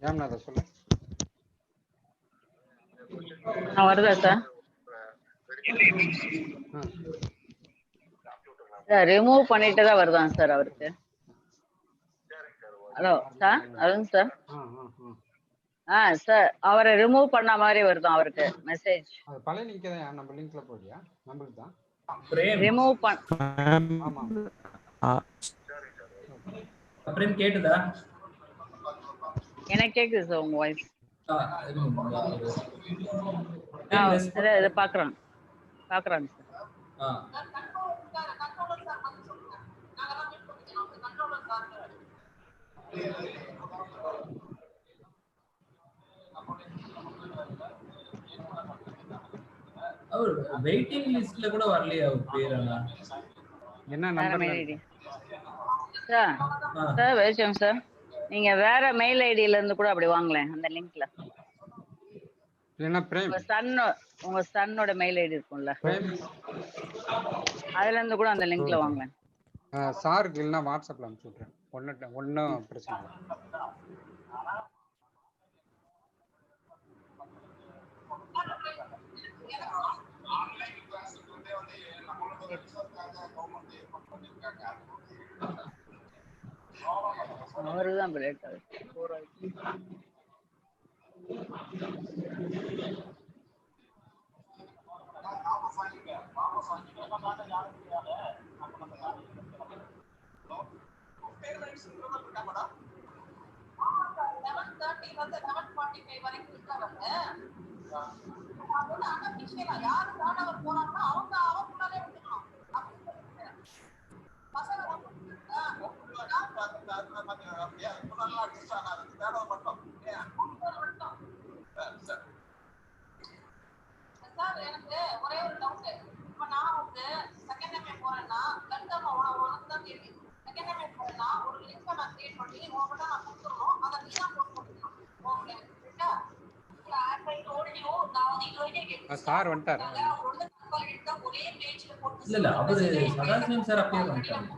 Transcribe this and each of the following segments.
ஏம்னா அத சொல்லு. வருதா சார்? சார் ரிமூவ் பண்ணிட்டு தான் வருதான் சார் அவருக்கு. Hello sir, Arun sir. Sir அவரை ரிமூவ் பண்ண மாதிரி வருதான் அவருக்கு மெசேஜ். அது பழைய லிங்க் தான், நம்ம லிங்க்ல போடியா? நம்மளுக்கு தான் ரிமூவ் பண்ண. ஆமா. பிரேம் கேக்குதா? எனக்கு கேக்குது சார் உங்க வாய்ஸ். இது பாக்குறாங்க சார். அவர் வெயிட்டிங் லிஸ்ட்ல கூட வரலையா அவர் பேர்? என்ன number sir? Sir wait sir, நீங்க வேற மெயில் ஐடியில இருந்து கூட அப்படி வாங்கலாம் அந்த லிங்க்ல. இல்லனா பிரேம் உங்க சன்னோட மெயில் ஐடி இருக்கும்ல, அதுல இருந்து கூட அந்த லிங்க்ல வாங்கலாம். சாருக்கு இல்லனா வாட்ஸ்அப்ல அனுப்பி விட்டுறேன். ஒண்ணும் பிரச்சனை இல்லை. அவருதான் லேட் ஆகுது. சார் வந்துட்டாரா? இல்ல அவரு சதாசிவம் சார் அப்படியே வந்துட்டாங்க.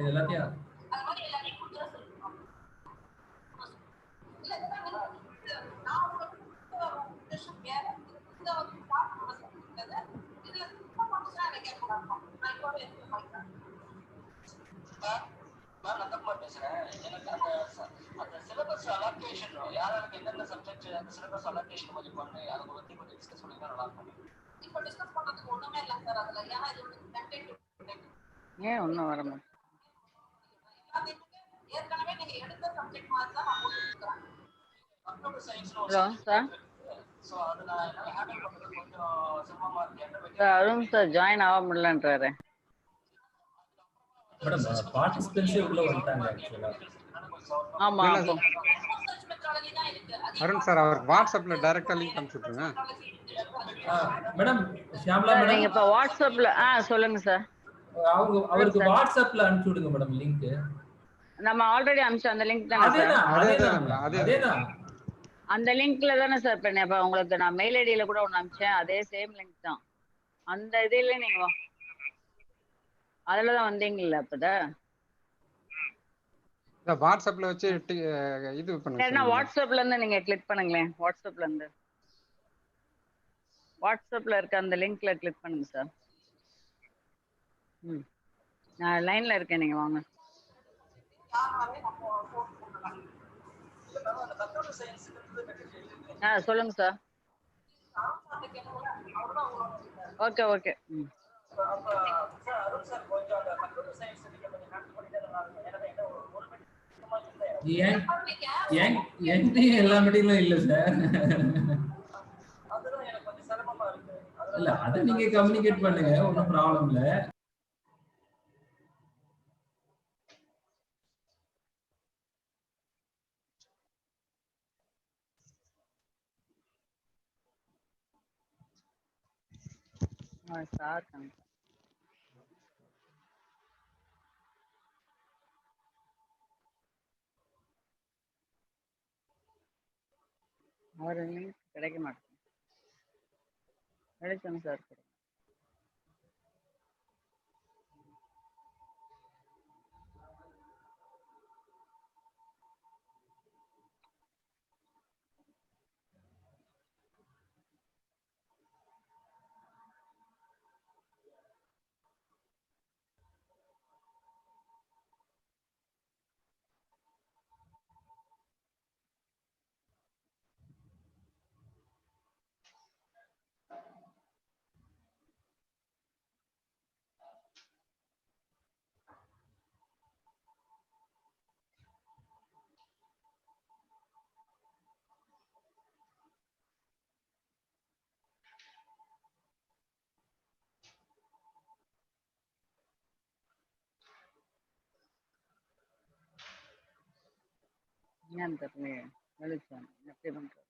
எல்லாத்தையும் ஏன் ஒன்றும் வர மாட்டேன். Hello sir. Arun sir join ஆக முடியலன்றாரு. மேடம் பார்ட்டிசிபென்ட்ஸே உள்ள வந்துட்டாங்க ஆக்சுவலா. ஆமா. அருண் சார் அவருக்கு வாட்ஸ்அப்ல டைரக்டா லிங்க் அனுப்பி விட்டுருங்க. மேடம் ஷியாம்லா மேடம் நீங்க இப்ப வாட்ஸ்அப்ல சொல்லுங்க சார். அவருக்கு வாட்ஸ்அப்ல அனுப்பி விடுங்க மேடம் லிங்க். நம்ம ஆல்ரெடி அனுப்பிச்ச அந்த லிங்க் தானே சார்? அதேதான். அந்த லிங்க்ல தானே சார் பண்ணேன். இப்ப உங்களுக்கு நான் மெயில் ஐடியில கூட ஒன்று அனுப்பிச்சேன், அதே சேம் லிங்க் தான். அந்த இதில நீங்க அதுலதான் வந்தீங்கல்ல அப்பதான். வாட்ஸ்அப்ல வச்சு இது பண்ணுங்க. வாட்ஸ்அப்ல இருந்து நீங்க கிளிக் பண்ணுங்களேன். வாட்ஸ்அப்ல இருக்க அந்த லிங்க்ல கிளிக் பண்ணுங்க சார். நான் லைன்ல இருக்கேன், நீங்க வாங்க. சொல்லுங்க சார். ஓகே. எல்லா மீட்டிங்லும் இல்ல சார். இல்ல அது நீங்க கம்யூனிகேட் பண்ணுங்க, ஒன்றும் ப்ராப்ளம் இல்ல. சார் அவர் லிங்க் கிடைக்க மாட்டேங்குது. கிடைச்சோங்க சார். ஏன் தெரியல வெளிச்சம் எப்படி பண்றது?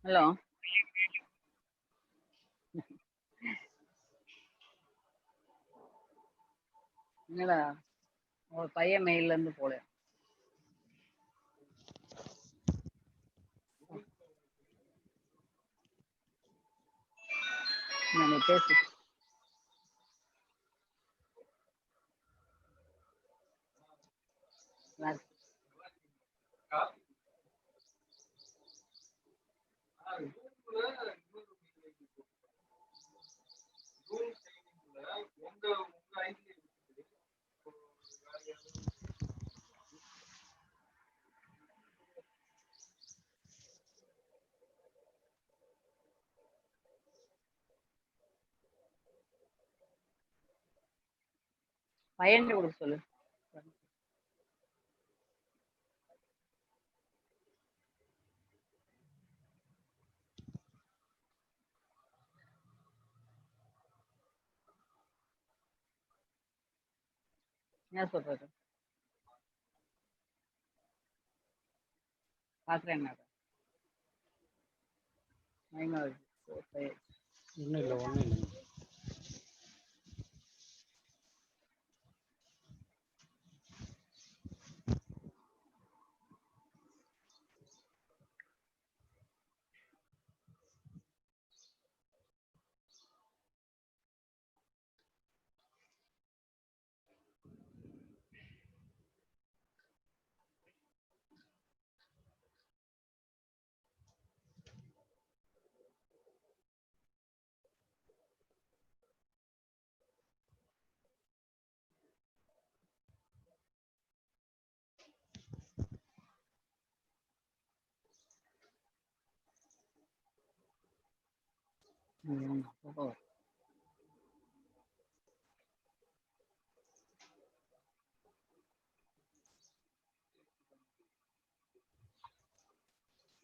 ஹலோ, என்னடா ஒரு பையன் மெயில்ல இருந்து போல. நம்ம பேசு. பையன் கொடுக்க சொல்லு. என்ன சொல்றது? பாக்குறேன். ஒன்றும் இல்லை ஒன்றும் இல்லை.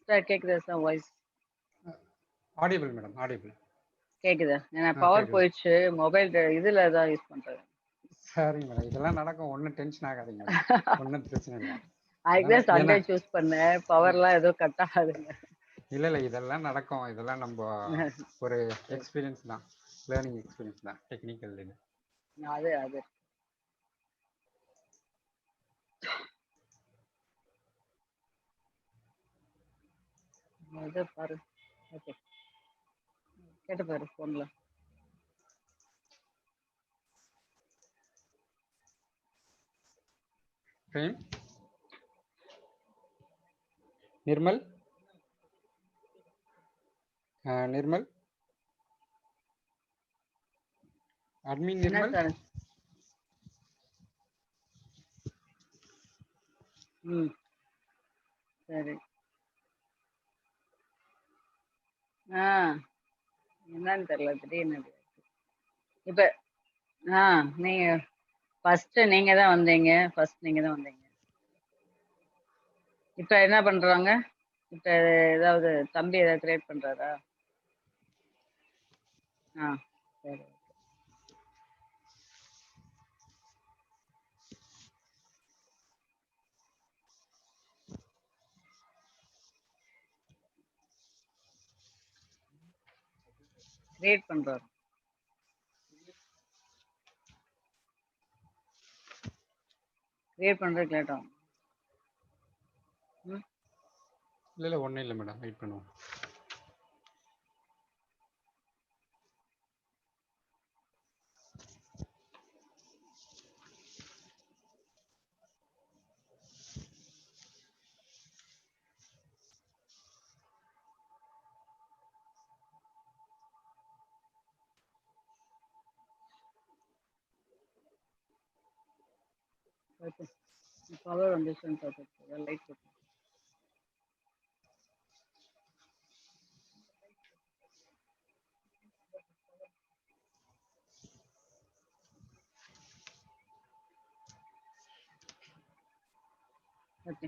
சார் கேக்குதா sir voice? Audible madam, audible கேக்குதா? ஏன்னா பவர் போயிடுச்சு, மொபைல் இதுல தான் யூஸ் பண்றேன். சரிங்க மேடம், இதெல்லாம் நடக்கும், ஒன்றும் டென்ஷன் ஆகாதீங்க, ஒன்றும் பிரச்சனை இல்லை. அதுதான் சண்டே சூஸ் பண்ணேன், பவர்லாம் எதுவும் கட் ஆகாதுங்க. இல்லை இல்லை, இதெல்லாம் நடக்கும், இதெல்லாம் நம்ம ஒரு எக்ஸ்பீரியன்ஸ் தான், லேர்னிங் எக்ஸ்பீரியன்ஸ் தான், டெக்னிக்கல் இது. அது அது பாரு. ஓகே, கேட்டு பாரு போன்ல. நிர்மல் நிர்மல் அட்மின் நிர்மல். சரி. என்னன்னு தெரியல திடீர்னு. இப்ப நீங்க ஃபர்ஸ்ட் நீங்க தான் வந்தீங்க. இப்ப என்ன பண்றாங்க? இப்ப ஏதாவது தம்பி ஏதாவது கிரியேட் பண்றாரா? சரி. கிரியேட் பண்றாரு. கிரியேட் பண்றதுக்கு லேட் ஆகும். இல்ல ஒன்றும் இல்லை மேடம், வெயிட் பண்ணுவோம். ஓகே, பவர் வந்துச்சுன்னு பார்த்துட்டு லைட் போட்டு. Okay,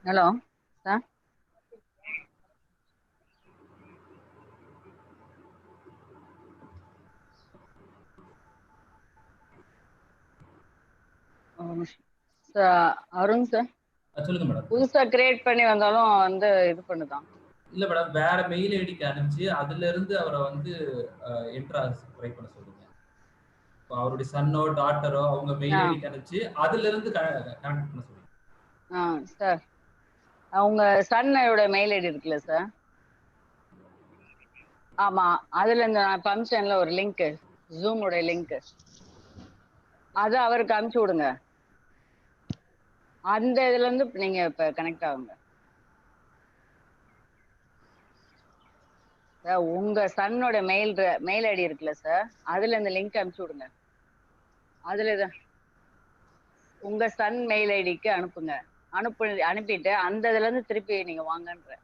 hello sir. Arun sir, சொல்லுங்க மேடம். புதுசா கிரியேட் பண்ணி வந்தாலும் வந்து இது பண்ணுதான். இல்ல மேடம், வேற மெயில் ஐடிக்கு அனுப்பிச்சு அதுல இருந்து அவரை வந்து என்ட்ரா ட்ரை பண்ண சொல்லுங்க. அவருடைய சன்னோ டாட்டரோ அவங்க மெயில் ஐடிக்கு அனுப்பிச்சு அதுல இருந்து கனெக்ட் பண்ண சொல்லுங்க. சார், அவங்க சன்னோட மெயில் ஐடி இருக்குல்ல சார்? ஆமா, அதுல இந்த ஃபங்க்ஷன்ல ஒரு லிங்க், ஜூமோட லிங்க், அது அவருக்கு அனுப்பிச்சு விடுங்க. அந்த இதுல இருந்து நீங்க இப்ப கனெக்ட் ஆகுங்க. உங்க சன்னோட மெயில் ஐடி இருக்குல்ல சார், அதுல இந்த லிங்க் அனுப்பிச்சு விடுங்க. அதுலதான் உங்க சன் மெயில் ஐடிக்கு அனுப்புங்க. அனுப்பிட்டு அந்த இதுல இருந்து திருப்பி நீங்க வாங்கன்ற.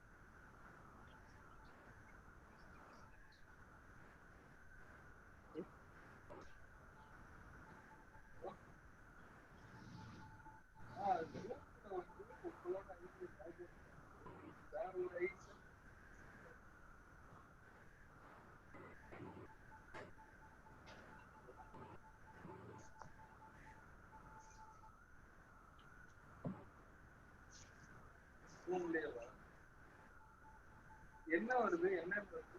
என்ன வருது, என்ன வருது?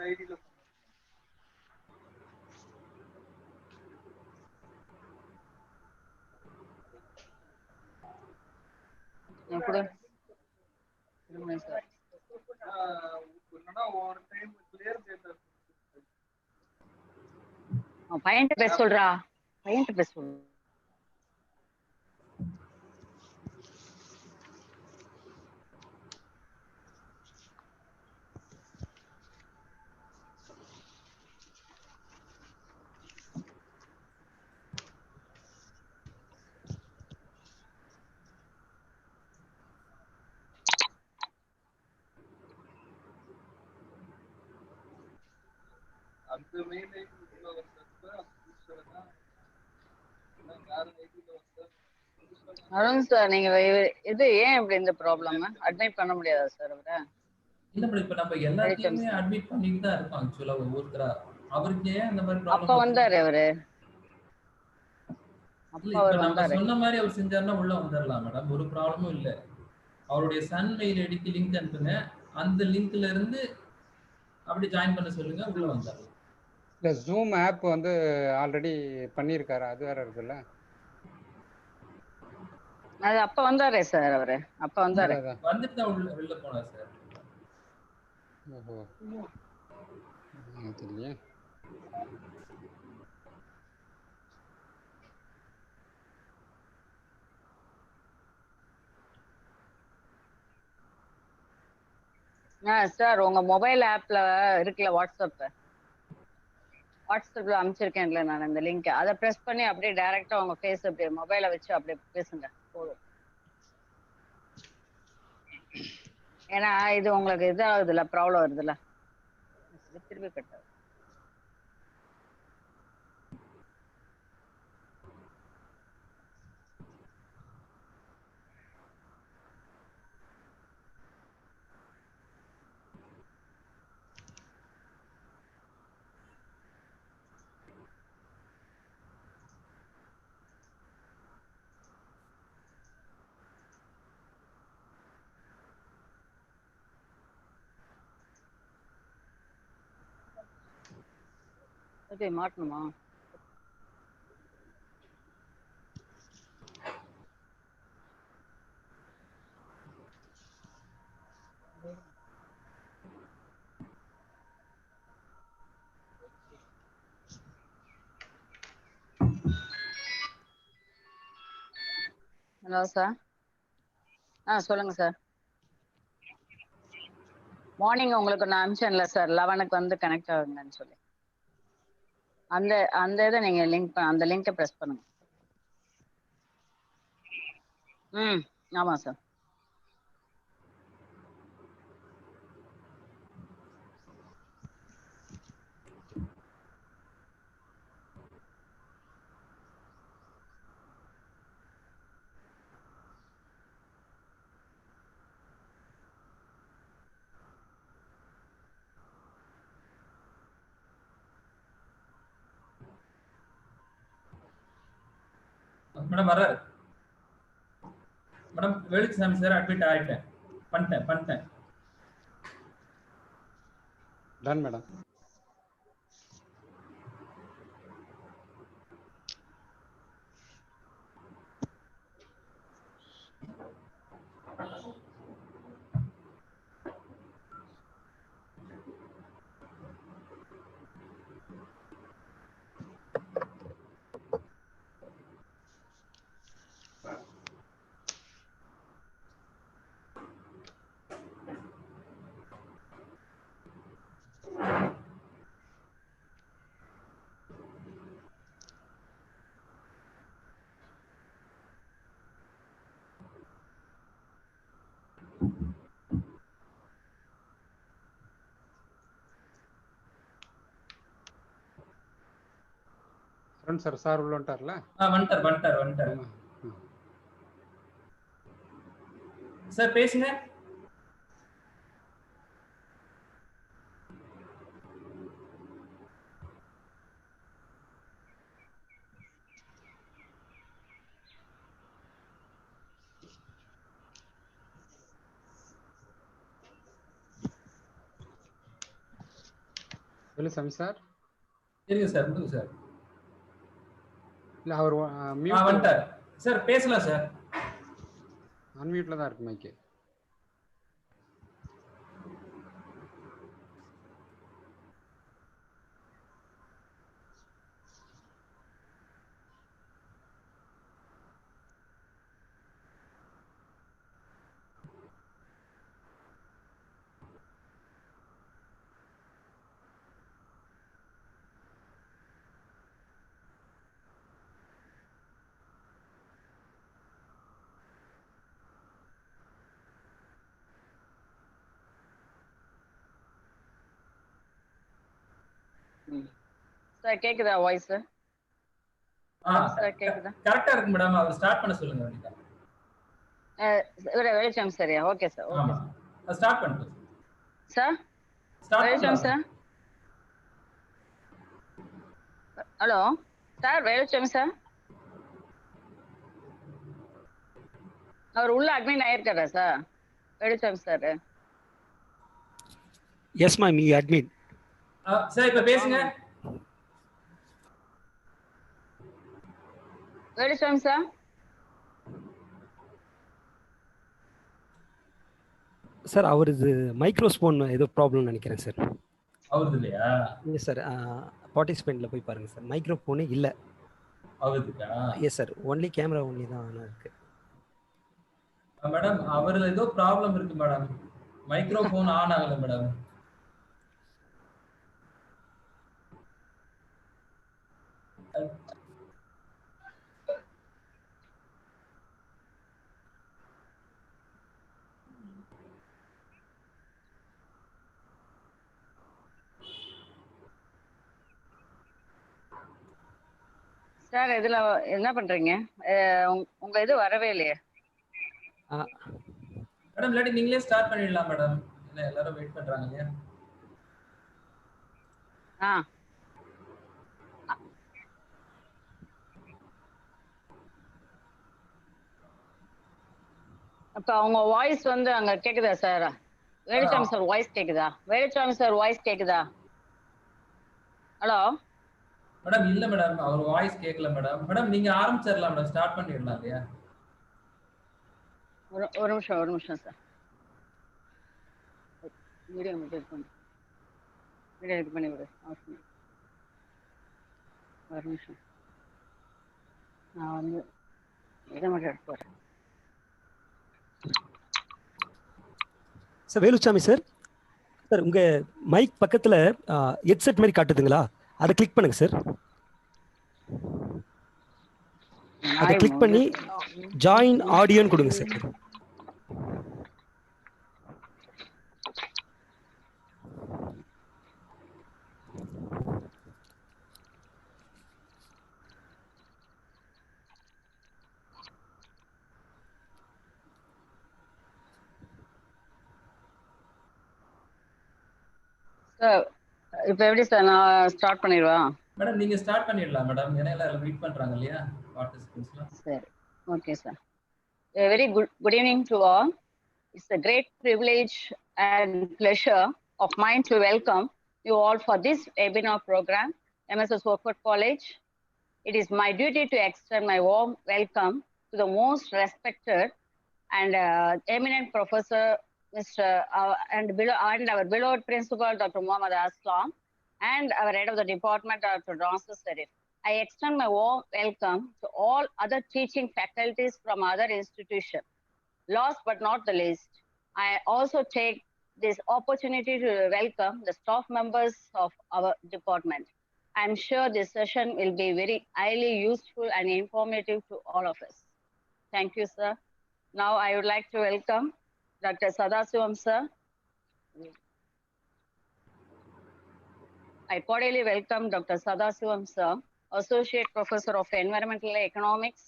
ஐடியில கூட சார் பையன்கிட்ட பேச சொல்றா, பையன்கிட்ட பேச சொல்ற. அந்த மெயில் ஐடிக்குள்ள வந்தப்ப அருண் சார், நீங்க இது ஏன் இப்படி இந்த ப்ராப்ளம் அட்மிட் பண்ண முடியாதா சார் அவரை? இல்ல மேடம், இப்ப நம்ம எல்லாத்தையுமே அட்மிட் பண்ணிட்டு தான் இருக்கோம் ஆக்சுவலா ஒவ்வொருத்தரா. அவருக்கு ஏன் அந்த மாதிரி ப்ராப்ளம்? அப்ப வந்தாரு அவரு, இப்ப நம்ம சொன்ன மாதிரி அவர் செஞ்சாருன்னா உள்ள வந்துடலாம் மேடம், ஒரு ப்ராப்ளமும் இல்ல. அவருடைய சன் மெயில் ஐடிக்கு லிங்க் அனுப்புங்க, அந்த லிங்க்ல இருந்து அப்படி ஜாயின் பண்ண சொல்லுங்க, உள்ள வந்துடலாம். இல்ல ஜூம் ஆப் வந்து ஆல்ரெடி பண்ணியிருக்காரு, அது வேற இருக்குல்ல. அது அப்ப வந்தாரே சார் அவரு, அப்ப வந்தாரு. அதான் வந்துட்டு தான் வெளில போனார் சார். ஓஹோ தெரியல. சார் உங்க மொபைல் ஆப்ல இருக்குல்ல வாட்ஸ்அப்ல அனுப்பிச்சிருக்கேன்ல நான் இந்த லிங்க், அதை பிரஸ் பண்ணி அப்படியே டைரக்டா உங்க ஃபேஸ் அப்படியே மொபைலை வச்சு அப்படியே பேசுங்க போதும். ஏன்னா இது உங்களுக்கு இது ஆகுதுல்ல, ப்ராப்ளம் வருதுல்ல, திருப்பி கட்டாது. ஓகே, மாட்டணுமா? Hello sir. சொல்லுங்க சார். மார்னிங் உங்களுக்கு நான் அனுப்பிச்சேன்ல சார், 11க்கு வந்து கனெக்ட் ஆகுங்கன்னு சொல்லி. அந்த அந்த இதை நீங்க அந்த லிங்கை பிரஸ் பண்ணுங்க. ஆமா சார். மேடம் வர்றாரு. மேடம் வேலுச்சாமி சார் அட்மிட் ஆயிட்டேன். பண்ணிட்டேன். Ton madam. சார் சார் உள்ள வந்துட்டார்ல? வந்துட்டார். சார் பேசுங்க. வேலுசாமி சார் இருங்க சார், முடிங்க சார். இல்ல அவர் வந்துட்டார் சார், பேசலாம் சார். அன்மியூட்ல தான் இருக்கு மைக்கு. சார் கேக்குதா வாய்ஸ்? சார் கேக்குதா? கரெக்டா இருக்கு மேடம். அவர் ஸ்டார்ட் பண்ண சொல்லுங்க. வேலுச்சாமி சரியா? Okay sir. ஆமா, ஸ்டார்ட் பண்ணுங்க sir. Veluchamy sir. Hello sir, Veluchamy sir. அவர் உள்ள அட்மின் ஆயிருக்காரா sir Veluchamy sir? Yes ma'am, you admin. Sir இப்ப பேசுங்க. Veluswamy sir. சார் அவரது மைக்ரோஸ்போன் ஏதோ ப்ராப்ளம் நினைக்கிறேன் சார். அவருது இல்லையா? இல்லை சார், பார்ட்டிசிபெண்ட்டில் போய் பாருங்கள் சார், மைக்ரோஃபோனே இல்லை. அவருதுக்கா? Yes sir, only camera only தான் ஆன் இருக்கு. மேடம் அவர்ல ஏதோ ப்ராப்ளம் இருக்கு மேடம், மைக்ரோஃபோன் ஆன் ஆகல மேடம். சார் இதுல என்ன பண்றீங்க? உங்க இது வரவே இல்லையே மேடம். இல்லாட்டி நீங்களே ஸ்டார்ட் பண்ணிடலாம் மேடம், என்ன எல்லாரும் வெயிட் பண்றாங்க இல்லையா? அப்ப அவங்க வாய்ஸ் வந்து அங்க கேக்குதா சார்? வேலுச்சாமி சார் வாய்ஸ் கேக்குதா? வேலுச்சாமி சார் வாய்ஸ் கேக்குதா? Hello madam. இல்ல மேடம், அவர் வாய்ஸ் கேட்கல மேடம். மேடம் நீங்க ஆரம்பிச்சிடலாம் மேடம், ஸ்டார்ட் பண்ணிடலாம் இல்லையா? ஒரு நிமிஷம் சார். வீடியோ இது பண்ணி விடு. ஒரு நிமிஷம் நான் வந்து இதை மட்டும் எடுத்து போறேன். சார் வேலுச்சாமி சார், சார் உங்கள் மைக் பக்கத்தில் ஹெட்செட் மாதிரி காட்டுதுங்களா? அதை கிளிக் பண்ணுங்க சார். அதை கிளிக் பண்ணி ஜாயின் ஆடியோன்னு கொடுங்க சார். இப்ப எப்படி சார் நான் ஸ்டார்ட் பண்ணிடுவா? மேடம் நீங்க ஸ்டார்ட் பண்ணிடலாம் மேடம், ஏன்னா எல்லாரும் வெயிட் பண்றாங்க இல்லையா பார்ட்டிசிபென்ட்ஸ்லாம். சரி, okay sir. Very good evening to all. It's a great privilege and pleasure of mine to welcome you all for this webinar program, MSSWB College. It is my duty to extend my warm welcome to the most respected and eminent professor, Mr. And our beloved principal, Dr. Muhammad Aslam, and our head of the department, Dr. Francis Serif. I extend my warm welcome to all other teaching faculties from other institutions. Last but not the least, I also take this opportunity to welcome the staff members of our department. I'm sure this session will be very highly useful and informative to all of us. Thank you, sir. Now I would like to welcome Dr. Sadasivam, sir. I cordially welcome Dr. Sadasivam, sir, Associate Professor of Environmental Economics,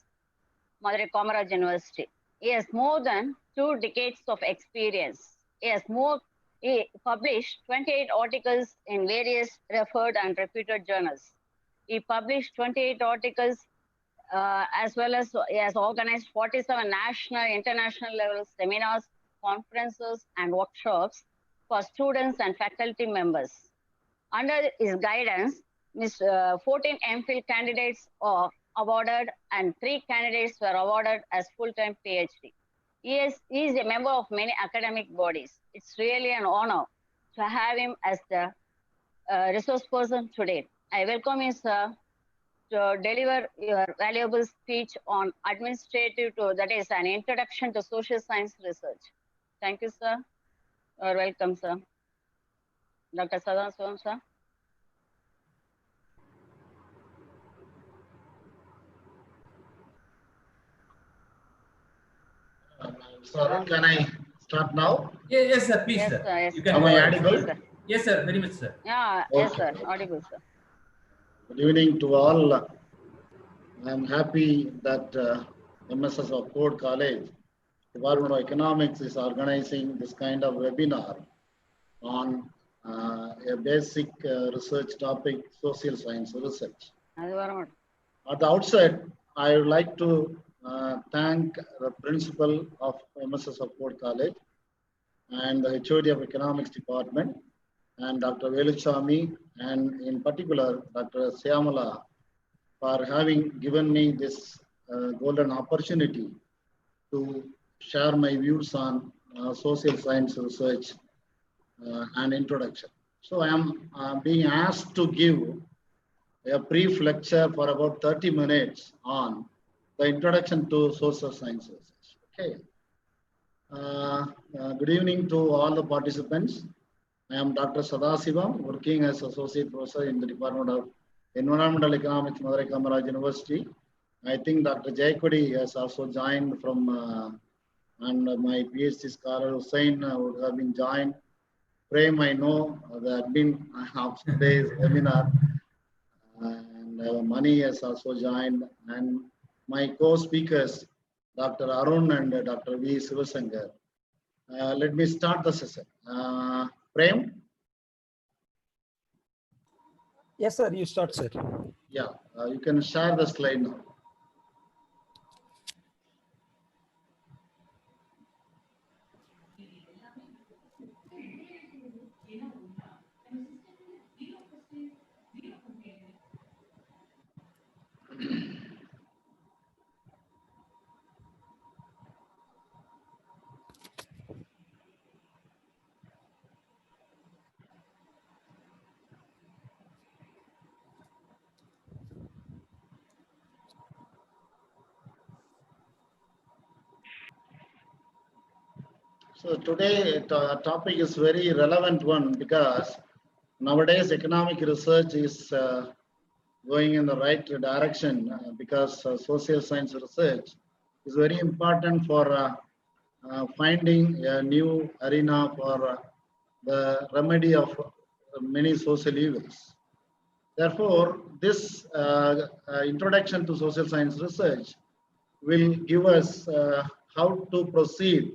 Madurai Kamaraj University. He has more than 2 decades of experience. He published 28 articles in various referred and reputed journals. He published 28 articles as well as he has organized 47 national, international level seminars, conferences, and workshops for students and faculty members. Under his guidance, 14 MPhil candidates are awarded and 3 candidates were awarded as full-time PhD. He is a member of many academic bodies. It's really an honor to have him as the resource person today. I welcome you, sir, to deliver your valuable speech on administrative, that is an introduction to social science research. Thank you, sir. You're welcome, sir. Dr. Sadasivam, sir. Sir, can I start now? Yes, sir. Please, Yes, sir. sir. Yes, You can Am go I ahead. audible? Yes, sir. Yes, sir. Very much, sir. Yeah, yes, sir. Audible, sir. Good evening to all. I'm happy that MSSWB College, Department of Economics is organizing this kind of webinar on a basic research topic, social science research. At the outset, I would like to thank the principal of MSSWB College and the HOD of Economics Department and Dr. Veluchami, and in particular Dr. Syamala, for having given me this golden opportunity to share my views on social science research and introduction. So I am being asked to give a brief lecture for about 30 minutes on the introduction to social science research. Okay. Good evening to all the participants. I am Dr. Sadasivam, working as Associate Professor in the Department of Environmental Economics, Madurai Kamaraj University. I think Dr. Jayakodi has also joined from, and my PhD scholar Hussain would have been joined. Prem, I know the admin of today's webinar, and Mani has also joined, and my co-speakers, Dr. Arun and Dr. V. Sivasankar. Let me start the session. Prem? Yes, sir. You start, sir. Yeah, you can share the slide now. So today the topic is very relevant one because nowadays economic research is going in the right direction because social science research is very important for finding a new arena for the remedy of many social evils. Therefore, this introduction to social science research will give us how to proceed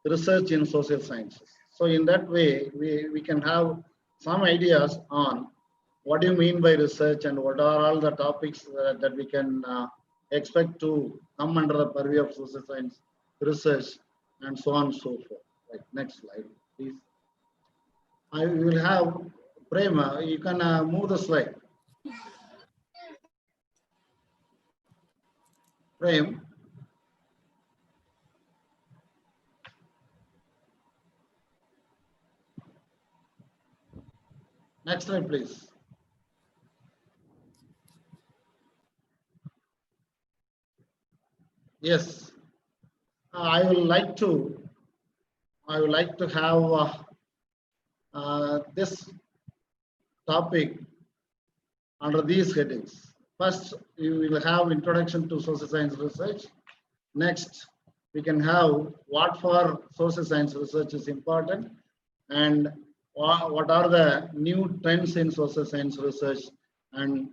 research in social sciences. So in that way, we can have some ideas on what do you mean by research and what are all the topics that we can expect to come under the purview of social science research and so on and so forth. Right, next slide, please. I will have Prema, you can move the slide. Prem. Next slide, please. Yes, I would like to have this topic under these headings. First, you will have introduction to social science research. Next, we can have what for social science research is important and what are the new trends in social science research, and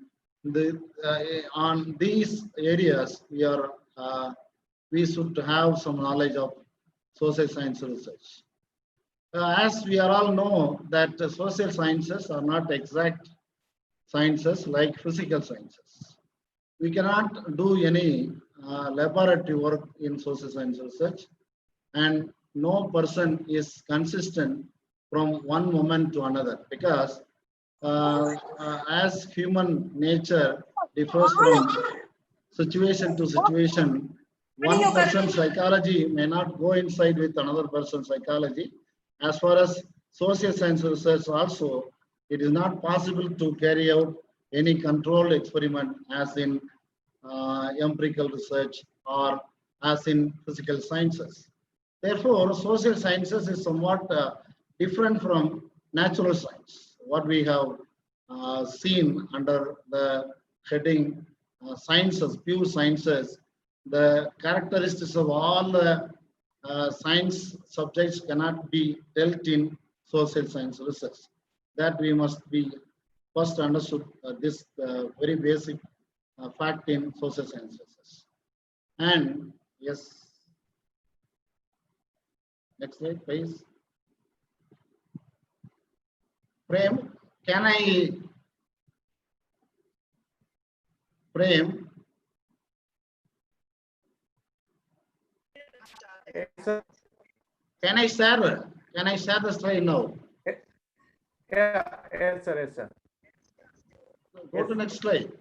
on these areas we should have some knowledge of social science research. As we all know that social sciences are not exact sciences like physical sciences. We cannot do any laboratory work in social science research, and no person is consistent from one moment to another because as human nature differs from situation to situation, one person's psychology may not go inside with another person's psychology. As far as social science research also, it is not possible to carry out any controlled experiment as in empirical research or as in physical sciences. Therefore, social sciences is somewhat different from natural science. What we have seen under the heading sciences, pure sciences, the characteristics of all the science subjects cannot be dealt in social science research. That we must be first understood this very basic fact in social science research. And yes, next slide, please. Prem, can I? Prem. Can I share? Can I share the slide now? Yeah, yes, sir, yes, sir. Go to next slide.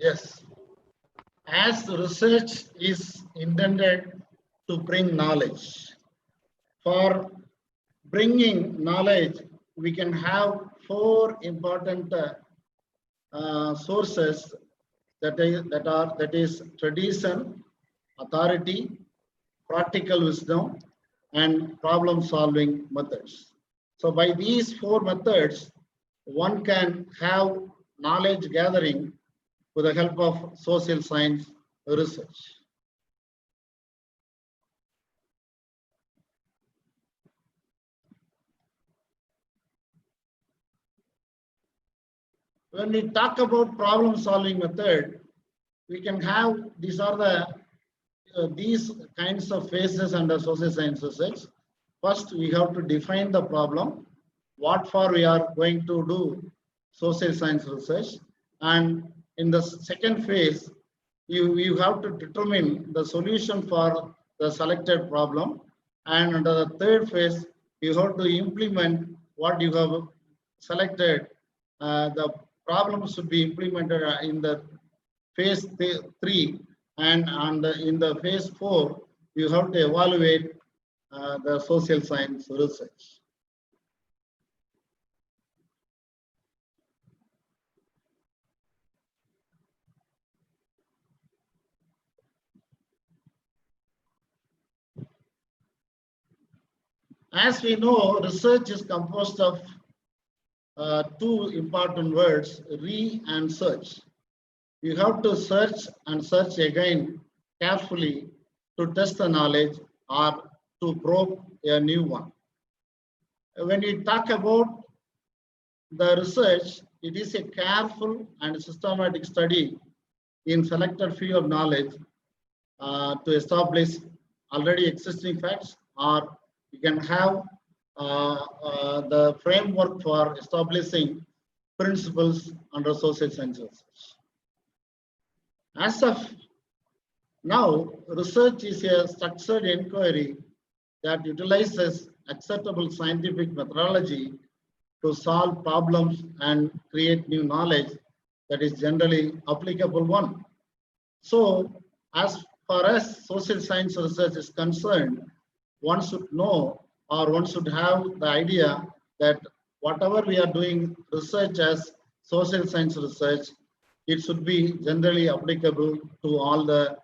Yes. As research is intended to bring knowledge, for bringing knowledge, we can have four important sources that is tradition, authority, practical wisdom, and problem-solving methods. So by these four methods, one can have knowledge gathering with the help of social science research. When we talk about problem-solving method, we can have, these are the these kinds of phases under social science research. First, we have to define the problem, what for we are going to do social science research. And in the second phase, you have to determine the solution for the selected problem. And under the third phase, you have to implement what you have selected. The problem should be implemented in the phase 3, and in the phase 4, you have to evaluate the social science research. As we know, research is composed of two important words, re and search. You have to search and search again carefully to test the knowledge or to probe a new one. When we talk about the research, it is a careful and systematic study in selected field of knowledge to establish already existing facts, or you can have the framework for establishing principles under social sciences. As of now, research is a structured inquiry that utilizes acceptable scientific methodology to solve problems and create new knowledge that is generally applicable one. So, as far as social science research is concerned, one should know, or one should have the idea that whatever we are doing research as social science research, it should be generally applicable to all the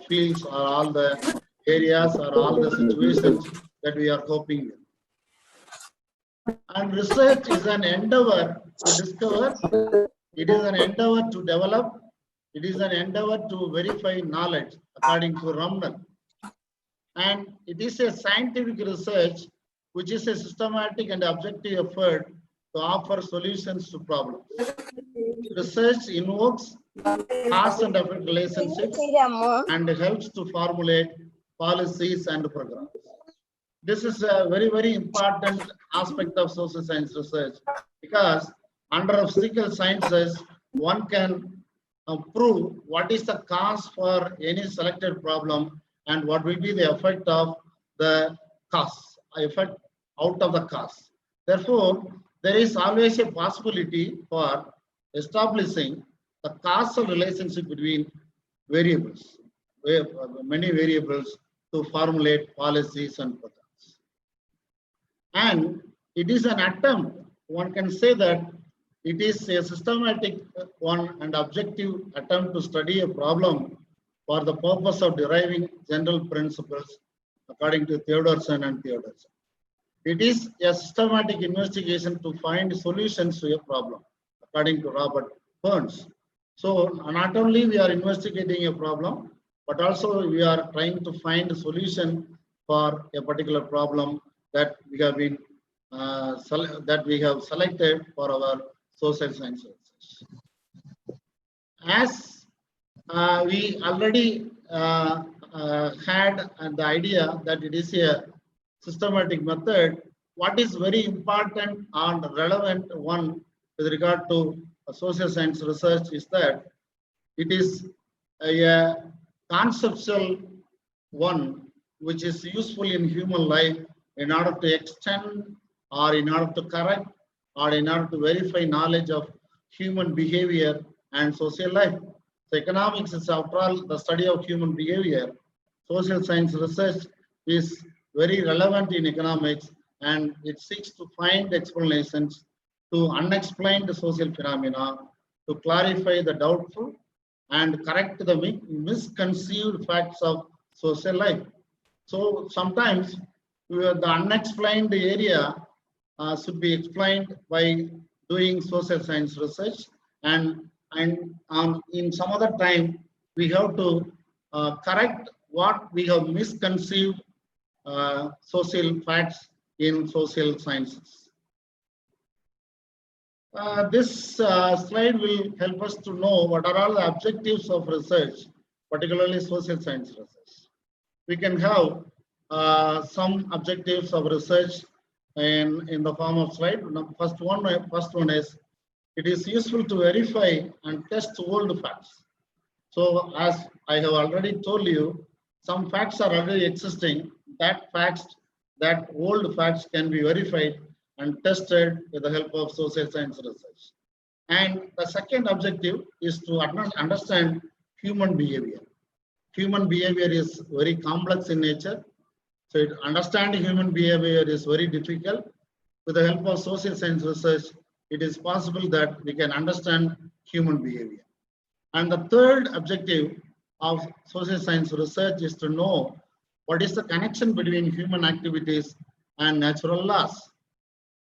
fields or all the areas or all the situations that we are coping with. And research is an endeavor to discover, it is an endeavor to develop, it is an endeavor to verify knowledge according to Ramnal. And it is a scientific research which is a systematic and objective effort to offer solutions to problems. Research invokes cause and effect relationships and helps to formulate policies and programs. This is a very, very important aspect of social science research, because under physical sciences, one can prove what is the cause for any selected problem and what will be the effect of the cause, effect out of the cause. Therefore, there is always a possibility for establishing the causal relationship between variables, many variables, to formulate policies and programs. And it is an attempt, one can say that it is a systematic one and objective attempt to study a problem for the purpose of deriving general principles according to Theodorson and Theodorson. It is a systematic investigation to find solutions to a problem according to Robert Burns. So not only we are investigating a problem, but also we are trying to find a solution for a particular problem that we have been selected for our social sciences. As we already had the idea that it is a systematic method, what is very important and relevant one with regard to social science research is that it is a conceptual one which is useful in human life in order to extend or in order to correct or in order to verify knowledge of human behavior and social life. So economics is, after all, the study of human behavior. Social science research is very relevant in economics, and it seeks to find explanations to unexplained social phenomena, to clarify the doubtful and correct the misconceived facts of social life. So sometimes the unexplained area should be explained by doing social science research, and in some other time we have to correct what we have misconceived social facts in social sciences. This slide will help us to know what are all the objectives of research, particularly social science research. We can have some objectives of research in the form of slide. First one is, it is useful to verify and test old facts. So as I have already told you, some facts are already existing. That old facts can be verified and tested with the help of social science research. And the second objective is to understand human behavior. Human behavior is very complex in nature. So understanding human behavior is very difficult. With the help of social science research, it is possible that we can understand human behavior. And the third objective of social science research is to know what is the connection between human activities and natural laws.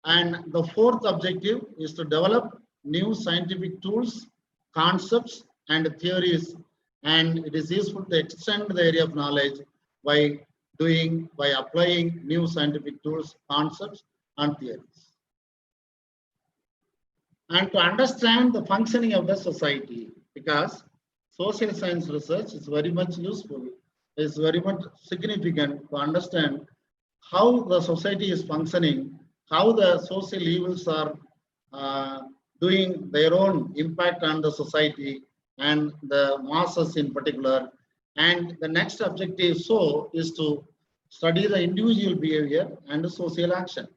And the fourth objective is to develop new scientific tools, concepts, and theories. And it is useful to extend the area of knowledge by applying new scientific tools, concepts, and theories. And to understand the functioning of the society, because social science research is very much useful, is very much significant to understand how the society is functioning, how the social evils are doing their own impact on the society and the masses in particular. And the next objective is to study the individual behavior and the social action.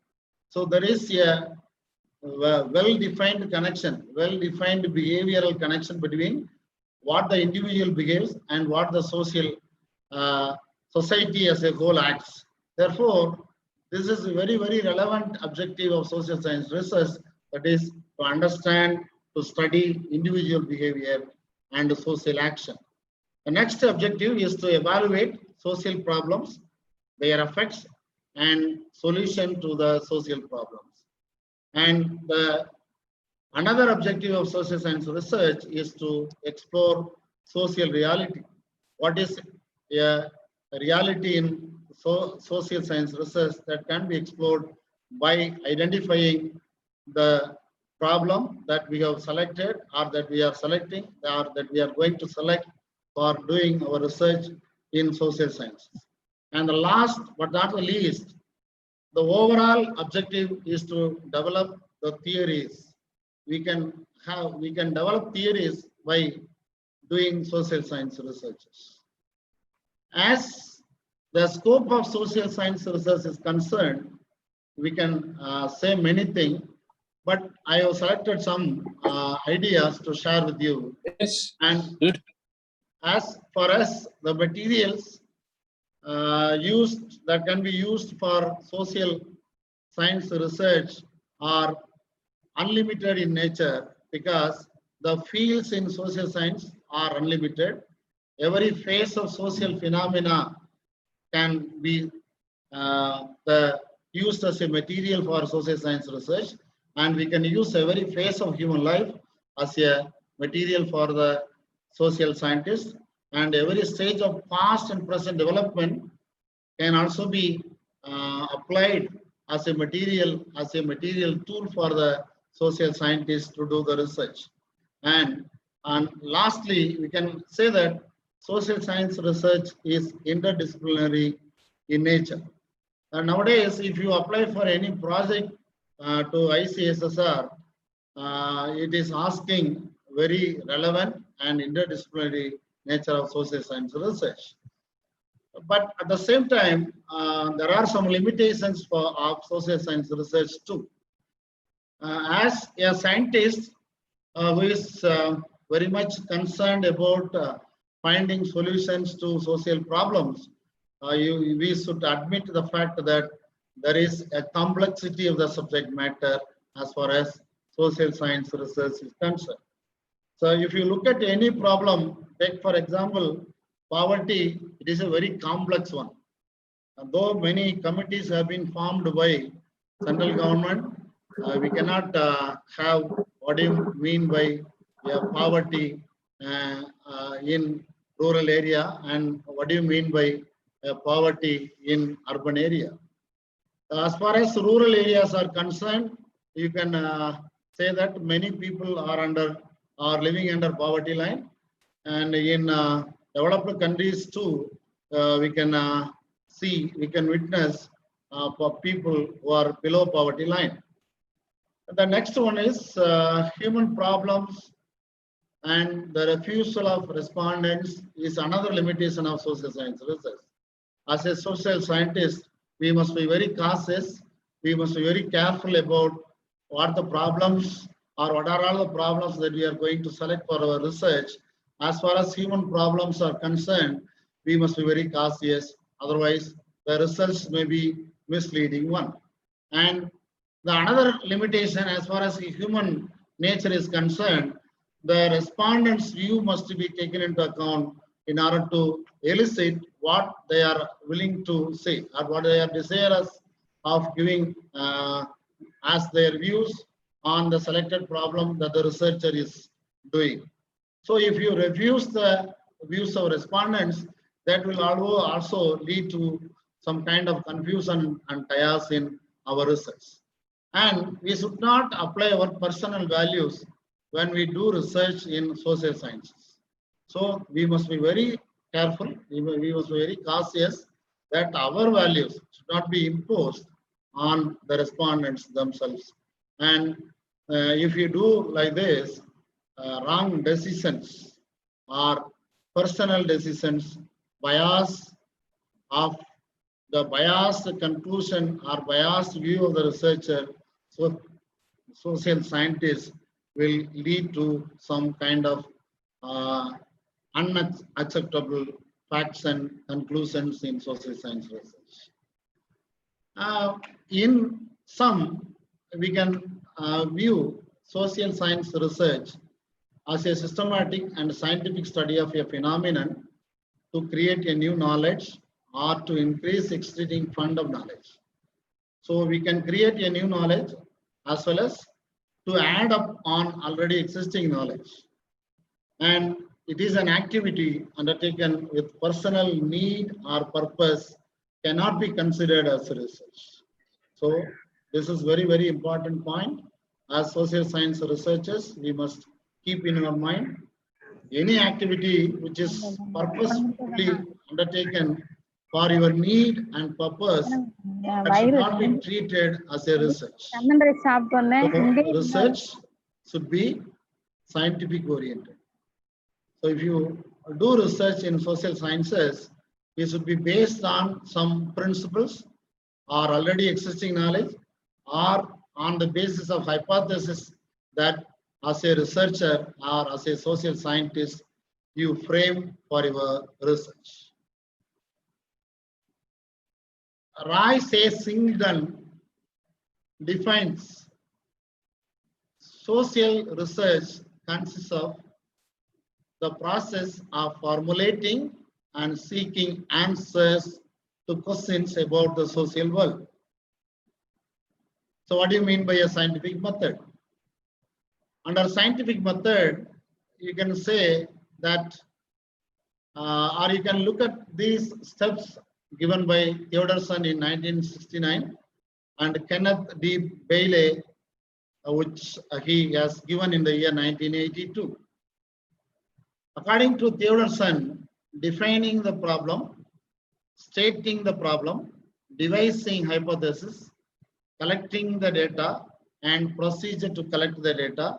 So there is a well-defined connection, well-defined behavioral connection between what the individual behaves and what the social society as a whole acts. Therefore, this is a very, very relevant objective of social science research, that is to understand, to study individual behavior and social action. The next objective is to evaluate social problems, their effects, and solution to the social problems. And another objective of social science research is to explore social reality. What is a reality in social science research that can be explored by identifying the problem that we have selected, or that we are selecting, or that we are going to select for doing our research in social sciences. And the last but not the least, the overall objective is to develop the theories. We can develop theories by doing social science researches. As the scope of social science research is concerned, we can say many things, but I have selected some ideas to share with you. Yes. And as for us, the materials that can be used for social science research are unlimited in nature, because the fields in social science are unlimited. Every phase of social phenomena can be used as a material for social science research, and we can use every phase of human life as a material for the social scientists, and every stage of past and present development can also be applied as a material tool for the social scientists to do the research. And lastly, we can say that social science research is interdisciplinary in nature. And nowadays, if you apply for any project to ICSSR, it is asking very relevant and interdisciplinary nature of social science research. But at the same time, there are some limitations of social science research too. As a scientist who is very much concerned about finding solutions to social problems, we should admit the fact that there is a complexity of the subject matter as far as social science research is concerned. So if you look at any problem, take for example, poverty, it is a very complex one. Though many committees have been formed by central government, we cannot have what do you mean by poverty in rural area and what do you mean by poverty in urban area. As far as rural areas are concerned, you can say that many people are living under poverty line, and in developed countries too, we can witness for people who are below poverty line. The next one is human problems and the refusal of respondents is another limitation of social science research. As a social scientist, we must be very cautious. We must be very careful about what the problems or what are all the problems that we are going to select for our research. As far as human problems are concerned, we must be very cautious. Otherwise, the results may be misleading one. And the another limitation as far as human nature is concerned, the respondents' view must be taken into account in order to elicit what they are willing to say or what they are desirous of giving as their views on the selected problem that the researcher is doing. So if you refuse the views of respondents, that will also lead to some kind of confusion and chaos in our research. And we should not apply our personal values when we do research in social sciences. So we must be very careful, we must be very cautious that our values should not be imposed on the respondents themselves. And if you do like this, wrong decisions or personal decisions, bias of the biased conclusion or biased view of the researcher, so social scientists will lead to some kind of unacceptable facts and conclusions in social science research. In sum, we can view social science research as a systematic and scientific study of a phenomenon to create a new knowledge or to increase existing fund of knowledge. So we can create a new knowledge as well as to add up on already existing knowledge. And it is an activity undertaken with personal need or purpose, cannot be considered as research. So this is very, very important point. As social science researchers, we must keep in our mind any activity which is purposefully undertaken for your need and purpose that should not be treated as a research. So research should be scientific oriented. So if you do research in social sciences, it should be based on some principles or already existing knowledge or on the basis of hypothesis that as a researcher or as a social scientist you frame for your research. Roy C. Singleton defines social research consists of the process of formulating and seeking answers to questions about the social world. So what do you mean by a scientific method? Under scientific method, you can say that, or you can look at these steps given by Theodorson in 1969 and Kenneth D. Bailey, which he has given in the year 1982. According to Theodorson, defining the problem, stating the problem, devising hypothesis, collecting the data and procedure to collect the data,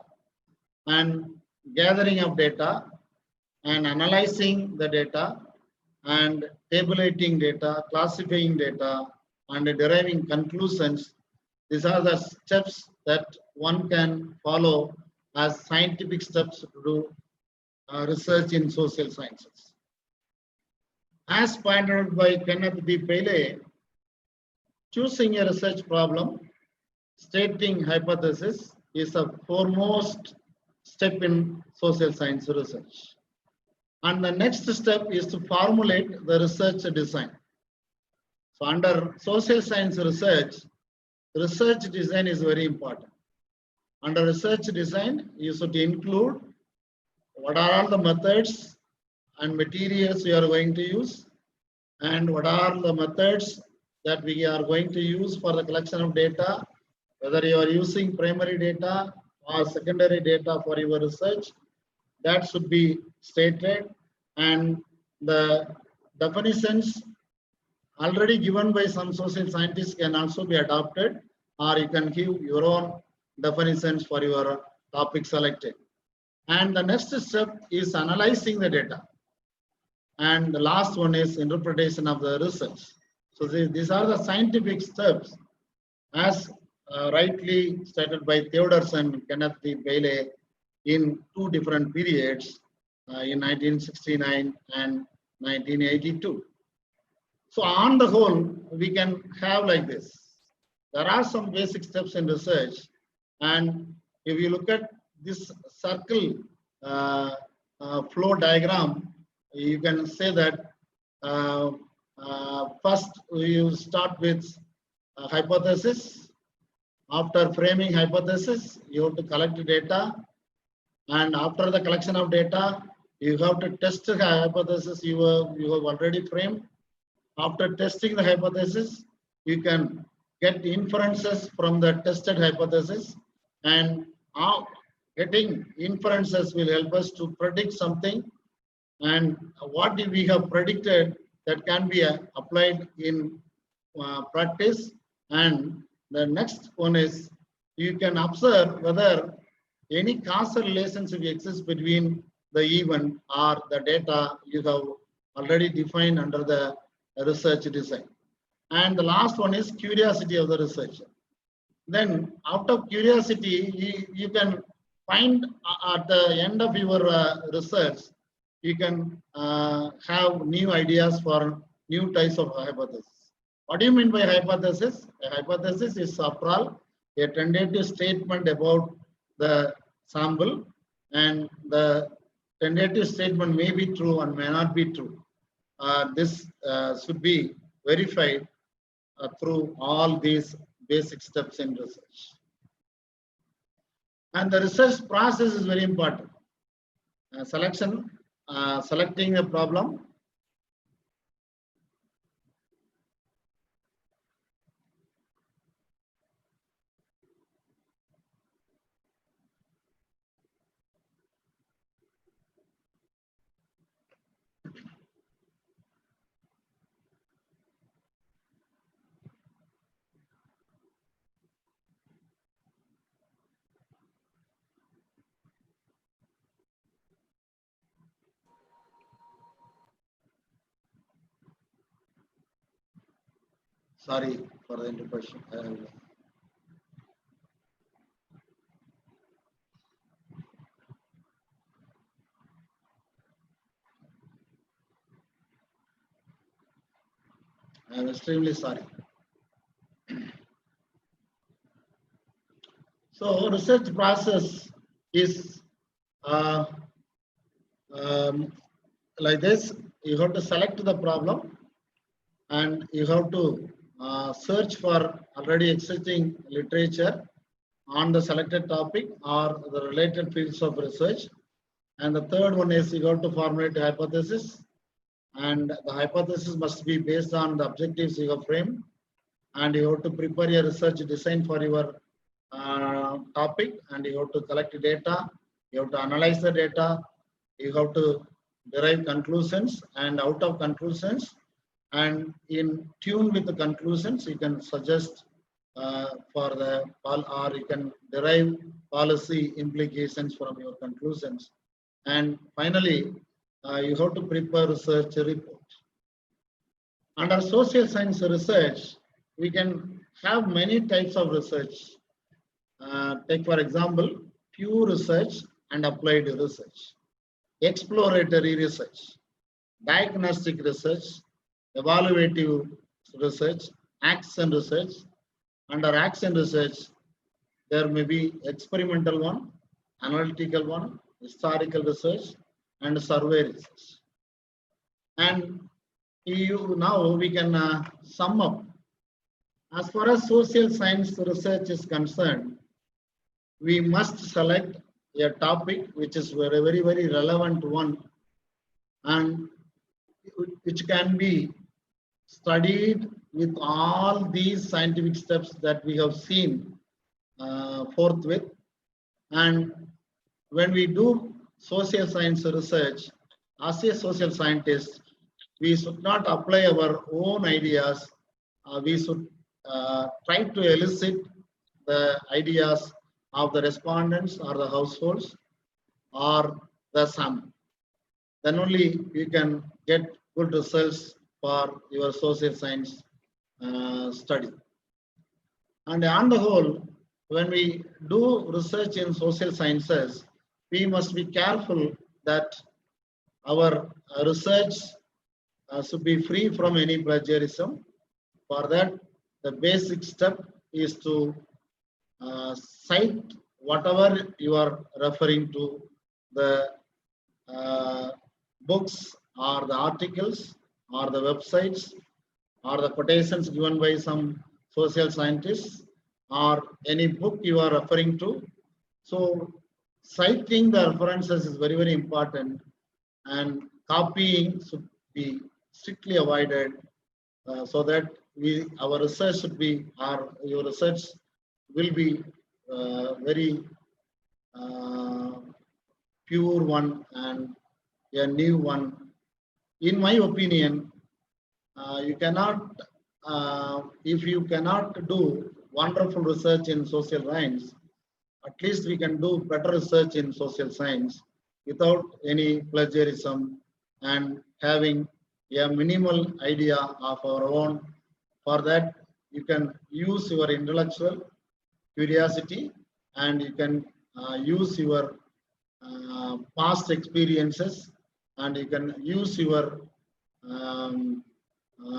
and gathering of data and analyzing the data and tabulating data, classifying data and deriving conclusions. These are the steps that one can follow as scientific steps to do research in social sciences. As pointed out by Kenneth D. Paley, choosing a research problem, stating hypothesis is a foremost step in social science research. And the next step is to formulate the research design. So under social science research design is very important. Under research design, you should include what are all the methods and materials you are going to use, and what are the methods that we are going to use for the collection of data, whether you are using primary data or secondary data for your research, that should be stated, and the definitions already given by some social scientists can also be adopted, or you can give your own definitions for your topic selected. And the next step is analyzing the data. And the last one is interpretation of the research. So these are the scientific steps as rightly stated by Theodorus and Kenneth D. Bailey in two different periods in 1969 and 1982. So on the whole, we can have like this. There are some basic steps in research, and if you look at this circle flow diagram, you can say that first you start with a hypothesis. After framing hypothesis, you have to collect data, and after the collection of data, you have to test the hypothesis you have already framed. After testing the hypothesis, you can get inferences from the tested hypothesis, and getting inferences will help us to predict something, and what we have predicted that can be applied in practice. And the next one is you can observe whether any causal relationship exists between the event or the data you have already defined under the research design. And the last one is curiosity of the researcher. Then out of curiosity, you can find at the end of your research, you can have new ideas for new types of hypothesis. What do you mean by hypothesis? A hypothesis is, after all, a tentative statement about the sample, and the tentative statement may be true and may not be true. This should be verified through all these basic steps in research. And the research process is very important. Selecting a problem. Sorry for the interruption. I'm extremely sorry. So research process is like this. You have to select the problem, and you have to search for already existing literature on the selected topic or the related fields of research. And the third one is you have to formulate a hypothesis, and the hypothesis must be based on the objectives you have framed, and you have to prepare a research design for your topic, and you have to collect data, you have to analyze the data, you have to derive conclusions, and out of conclusions and in tune with the conclusions, you can suggest for the or you can derive policy implications from your conclusions. And finally, you have to prepare research report. Under social science research, we can have many types of research. Take for example, pure research and applied research. exploratory research, diagnostic research, evaluative research, action research. Under action research, there may be experimental one, analytical one, historical research, and survey research. And now we can sum up. As far as social science research is concerned, we must select a topic which is very, very, very relevant one, and which can be studied with all these scientific steps that we have seen forthwith. And when we do social science research, as a social scientist, we should not apply our own ideas. We should try to elicit the ideas of the respondents or the households or the sample. Then only you can get good results for your social science study. And on the whole, when we do research in social sciences, we must be careful that our research should be free from any plagiarism. For that, the basic step is to cite whatever you are referring to, the books or the articles or the websites or the quotations given by some social scientists or any book you are referring to. So citing the references is very, very important, and copying should be strictly avoided so that our research should be, or your research will be very pure one and a new one. In my opinion, you cannot, if you cannot do wonderful research in social science, at least we can do better research in social science without any plagiarism and having a minimal idea of our own. For that, you can use your intellectual curiosity and you can use your past experiences, and you can use your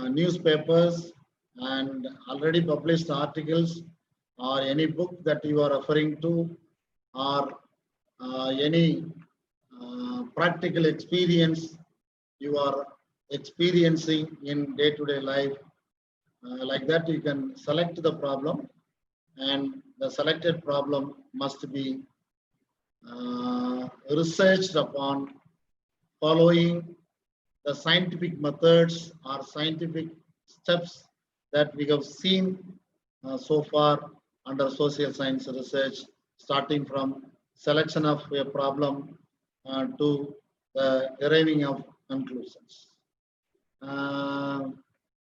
newspapers and already published articles or any book that you are referring to, or any practical experience you are experiencing in day-to-day life. Like that, you can select the problem, and the selected problem must be researched upon following the scientific methods or scientific steps that we have seen so far under social science research, starting from selection of a problem to the deriving of conclusions.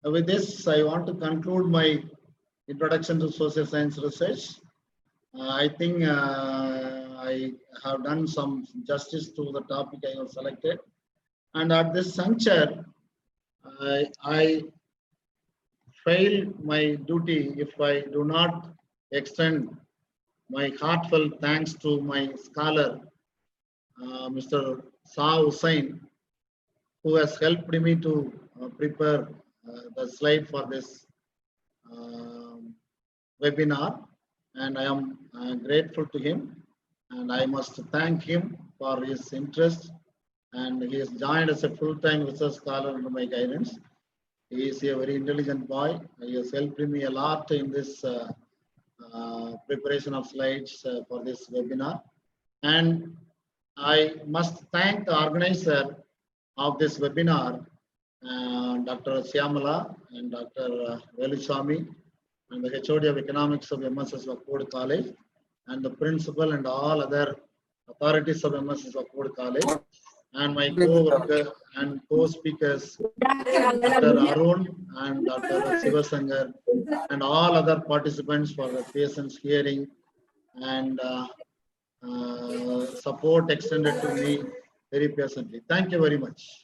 With this, I want to conclude my introduction to social science research. I think I have done some justice to the topic I have selected. And at this juncture, I fail my duty if I do not extend my heartfelt thanks to my scholar, Mr. Shah Hussain, who has helped me to prepare the slide for this webinar, and I am grateful to him, and I must thank him for his interest, and he has joined as a full-time research scholar under my guidance. He is a very intelligent boy. He has helped me a lot in this preparation of slides for this webinar, and I must thank the organizer of this webinar, Dr. Syamala and Dr. Veluswamy, and the HOD of Economics of MSSWB College, and the principal and all other authorities of MSSWB College, and my co-worker and co-speakers, Dr. Arun and Dr. Sivasangar, and all other participants for the patience hearing and support extended to me very patiently. Thank you very much.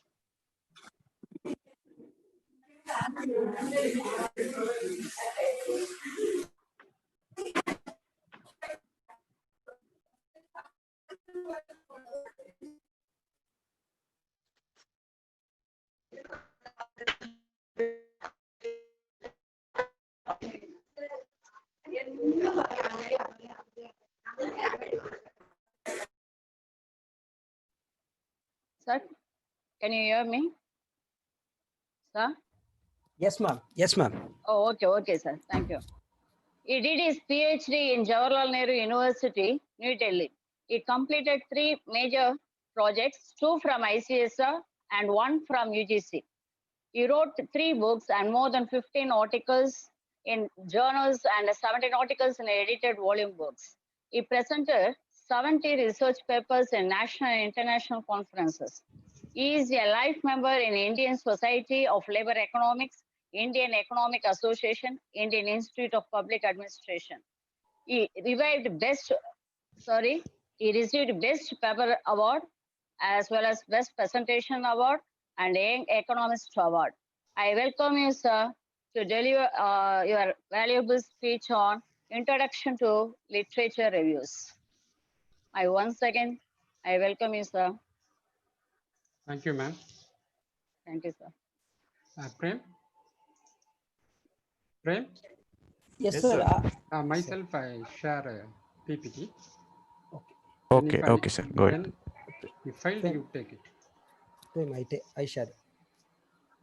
Sir, can you hear me? Sir? Yes, ma'am. Yes, ma'am. Oh, okay, sir. Thank you. He did his PhD in Jawaharlal Nehru University, New Delhi. He completed 3 major projects, 2 from ICSR and 1 from UGC. He wrote 3 books and more than 15 articles in journals and 17 articles in edited volume books. He presented 70 research papers in national and international conferences. He is a life member in Indian Society of Labor Economics, Indian Economic Association, Indian Institute of Public Administration. He received Best Paper Award as well as Best Presentation Award and Young Economist Award. I welcome you, sir, to deliver your valuable speech on Introduction to Literature Reviews. Once again, I welcome you, sir. Thank you, ma'am. Thank you, sir. Prem? Prem? Yes, Yes, sir. sir. Myself, I share a PPT. Okay, Then okay, sir. Go ahead. Then if failed, you take it. Prem, I share.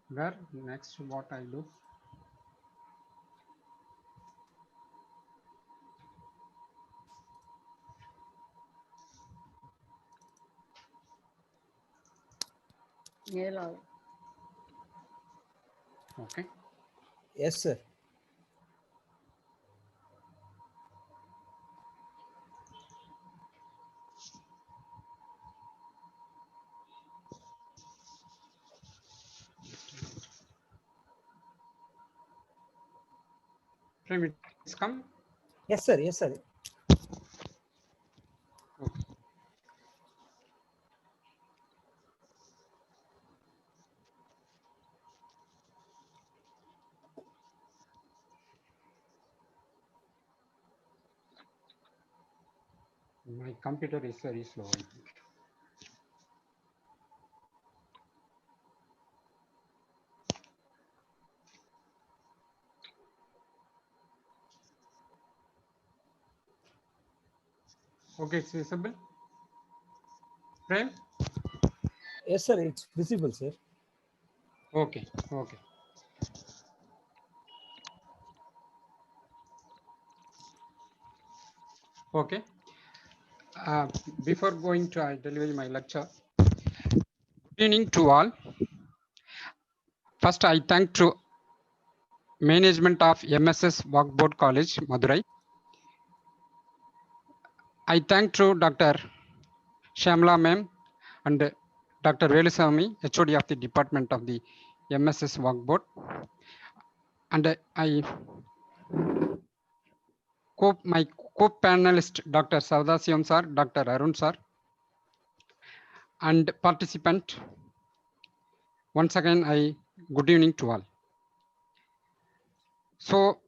Where next what I do? Okay. Yes, sir. Prem, it's come. Yes, sir. Yes, sir. Okay. My computer is very slow, I think. Okay, it's visible. Prem? Yes, sir. It's visible, sir. Okay, okay. Okay. Before going to deliver my lecture, good evening to all. First, I thank to management of MSSWB College, Madurai. I thank to Dr. Shamla ma'am and Dr. Velusamy, HOD of the Department of the MSSWB. And my co-panelist, Dr. Savdasiam sir, Dr. Arun sir, and participant. Once again, good evening to all. So,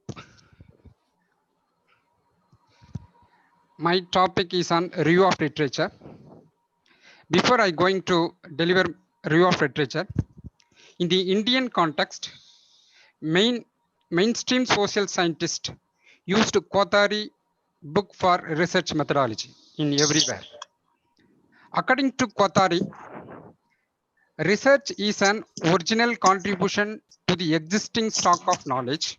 my topic is on review of literature. Before I going to deliver review of literature, in the Indian context, mainstream social scientists used Kothari book for research methodology in everywhere. According to Kothari, research is an original contribution to the existing stock of knowledge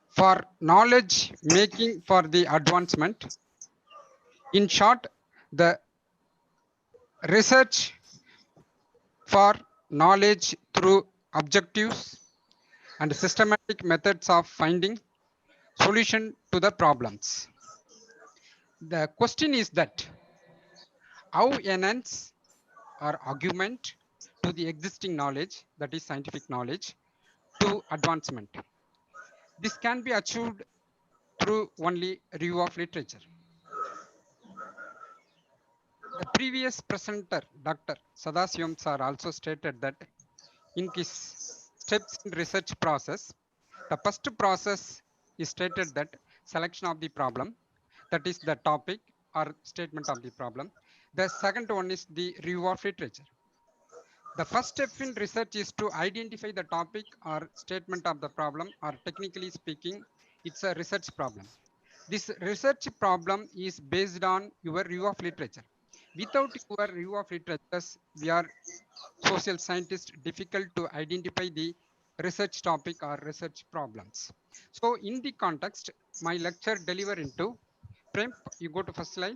for knowledge making for the advancement. In short, the research for knowledge through objectives and systematic methods of finding solution to the problems. The question is that how enhance or augment to the existing knowledge, that is scientific knowledge, to advancement. This can be achieved through only review of literature. The previous presenter, Dr. Sadasivam sir, also stated that in his steps in research process, the first process is stated that selection of the problem, that is the topic or statement of the problem. The second one is the review of literature. The first step in research is to identify the topic or statement of the problem, or technically speaking, it's a research problem. This research problem is based on your review of literature. Without your review of literatures, we are social scientists difficult to identify the research topic or research problems. So in the context, my lecture deliver into Prem, you go to first slide.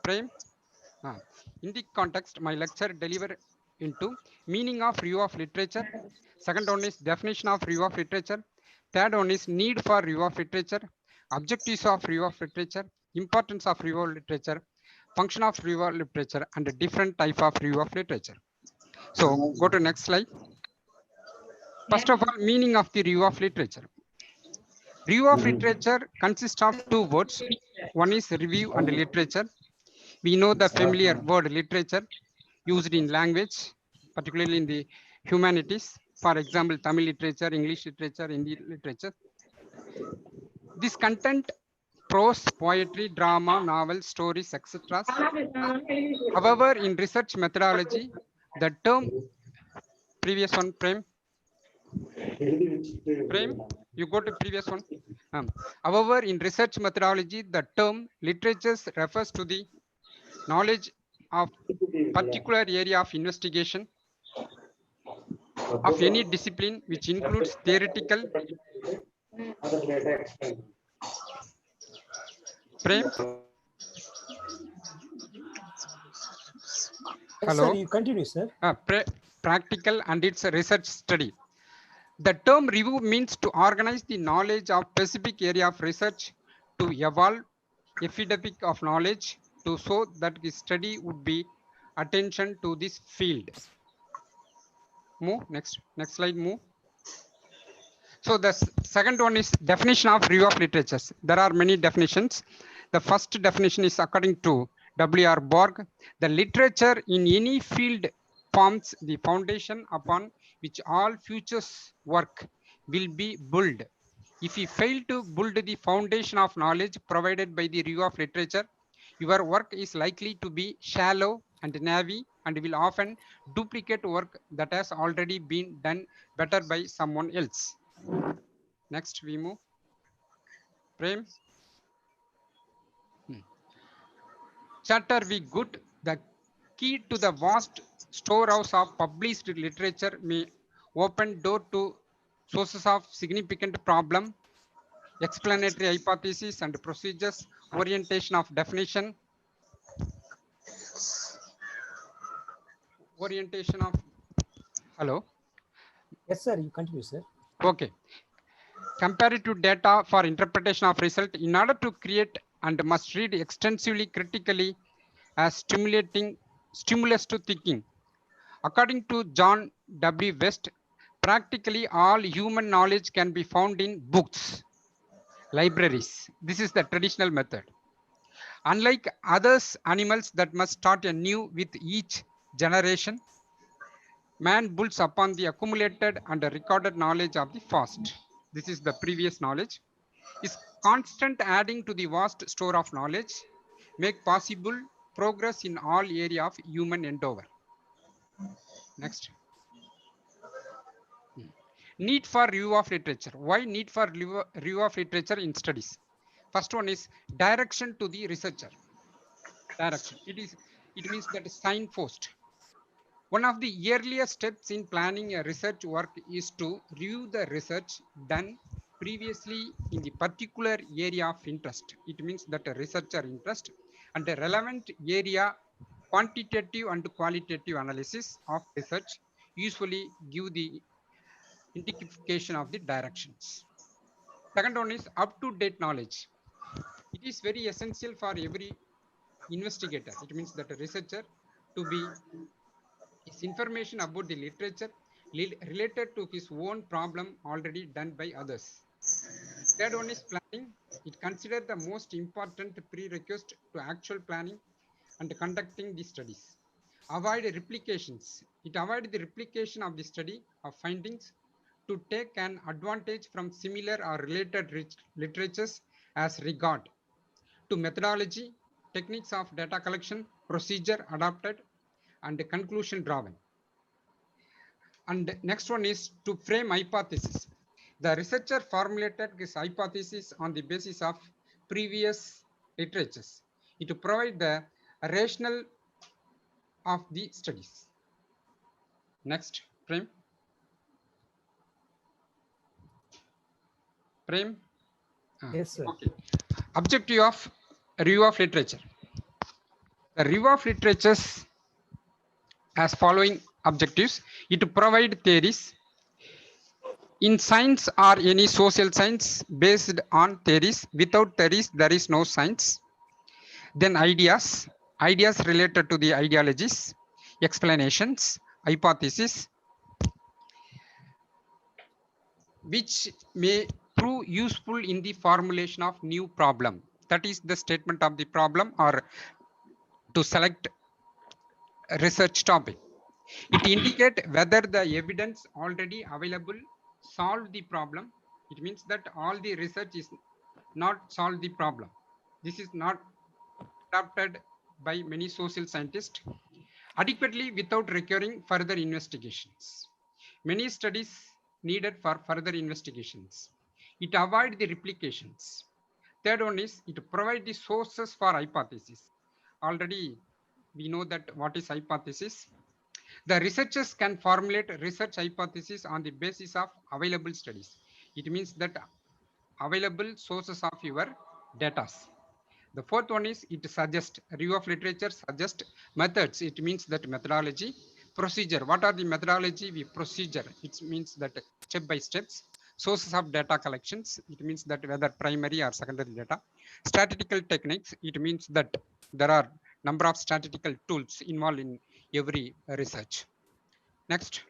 Prem. In the context, my lecture deliver into meaning of review of literature. Second one is definition of review of literature. Third one is need for review of literature, objectives of review of literature, importance of review of literature, function of review of literature, and a different type of review of literature. So go to next slide. First of all, meaning of the review of literature. Review of literature consists of two words. One is review and literature. We know the familiar word literature used in language, particularly in the humanities. For example, Tamil literature, English literature, Hindi literature. This content, prose, poetry, drama, novels, stories, etc. However, in research methodology, the term previous one, Prem, you go to previous one. However, in research methodology, the term literatures refers to the knowledge of particular area of investigation of any discipline, which includes theoretical. Prem, Yes, hello. sir, you continue, sir. Practical and its research study. The term review means to organize the knowledge of specific area of research, to evolve epidemic of knowledge, to show that the study would be attention to this field. Move next slide. Move. So the second one is definition of review of literatures. There are many definitions. The first definition is according to W.R. Borg. The literature in any field forms the foundation upon which all futures work will be built. If you fail to build the foundation of knowledge provided by the review of literature, your work is likely to be shallow and naive and will often duplicate work that has already been done better by someone else. Next, we move. Prem. Chatter we good. The key to the vast storehouse of published literature may open door to sources of significant problem, explanatory hypotheses and procedures, orientation of definition, orientation of, hello. Yes, sir, you continue, sir. Okay. Comparative data for interpretation of result in order to create and must read extensively critically as stimulus to thinking. According to John W. West, practically all human knowledge can be found in books, libraries. This is the traditional method. Unlike others, animals that must start anew with each generation, man builds upon the accumulated and recorded knowledge of the past. This is the previous knowledge. Is constant adding to the vast store of knowledge make possible progress in all area of human endeavor. Next. Need for review of literature. Why need for review of literature in studies? First one is direction to the researcher. Direction. It means that signpost. One of the earliest steps in planning a research work is to review the research done previously in the particular area of interest. It means that a researcher interest and a relevant area quantitative and qualitative analysis of research usually give the indication of the directions. Second one is up-to-date knowledge. It is very essential for every investigator. It means that a researcher to be his information about the literature related to his own problem already done by others. Third one is planning. It considers the most important prerequisite to actual planning and conducting the studies. Avoid replications. It avoids the replication of the study of findings to take an advantage from similar or related literatures as regard to methodology, techniques of data collection, procedure adopted, and conclusion drawn. And next one is to frame hypothesis. The researcher formulated his hypothesis on the basis of previous literatures. It provides the a rational of the studies. Next, Prem. Prem. Yes, sir. Okay. Objective of review of literature. The review of literatures as following objectives. It provide theories in science or any social science based on theories. Without theories, there is no science. Then ideas related to the ideologies, explanations, hypotheses, which may prove useful in the formulation of new problem. That is the statement of the problem or to select a research topic. It indicates whether the evidence already available solve the problem. It means that all the research is not solve the problem. This is not adopted by many social scientists adequately without requiring further investigations. Many studies needed for further investigations. It avoids the replications. Third one is it provides the sources for hypothesis. Already we know that what is hypothesis. The researchers can formulate research hypothesis on the basis of available studies. It means that available sources of your data. The fourth one is it suggests review of literature suggest methods. It means that methodology, procedure. What are the methodology? We procedure. It means that step by steps. Sources of data collections. It means that whether primary or secondary data. Statistical techniques. It means that there are number of statistical tools involved in every research. Next.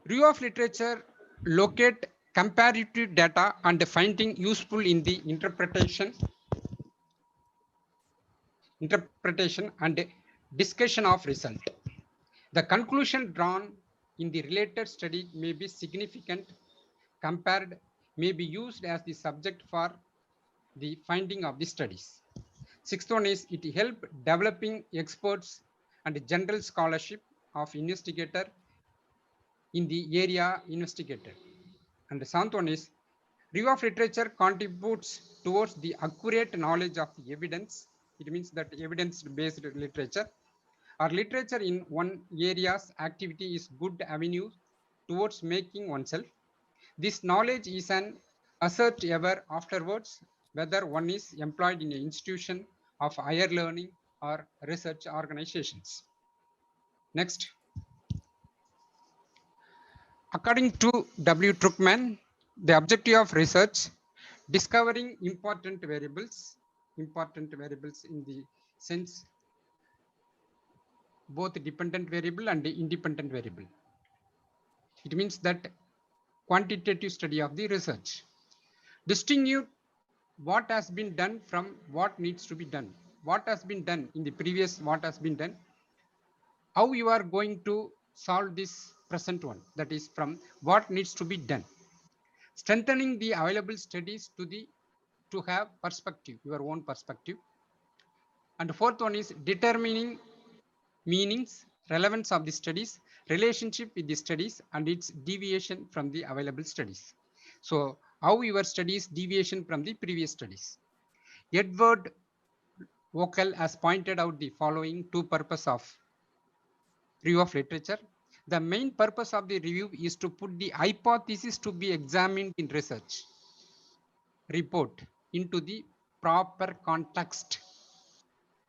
Review of literature locate comparative data and finding useful in the interpretation and discussion of result. The conclusion drawn in the related study may be significant, compared, may be used as the subject for the finding of the studies. Sixth one is it help developing experts and general scholarship of investigator in the area investigated. And the seventh one is review of literature contributes towards the accurate knowledge of the evidence. It means that evidence-based literature or literature in one area's activity is good avenue towards making oneself. This knowledge is an asset ever afterwards, whether one is employed in an institution of higher learning or research organizations. Next. According to W. Truckman, the objective of research, discovering important variables in the sense both dependent variable and independent variable. It means that quantitative study of the research. Distinguish what has been done from what needs to be done. What has been done in the previous, what has been done, how you are going to solve this present one, that is from what needs to be done. Strengthening the available studies to have perspective, your own perspective. And fourth one is determining meanings, relevance of the studies, relationship with the studies, and its deviation from the available studies. So how your studies deviation from the previous studies. Edward Vocal has pointed out the following two purposes of review of literature. The main purpose of the review is to put the hypothesis to be examined in research report into the proper context,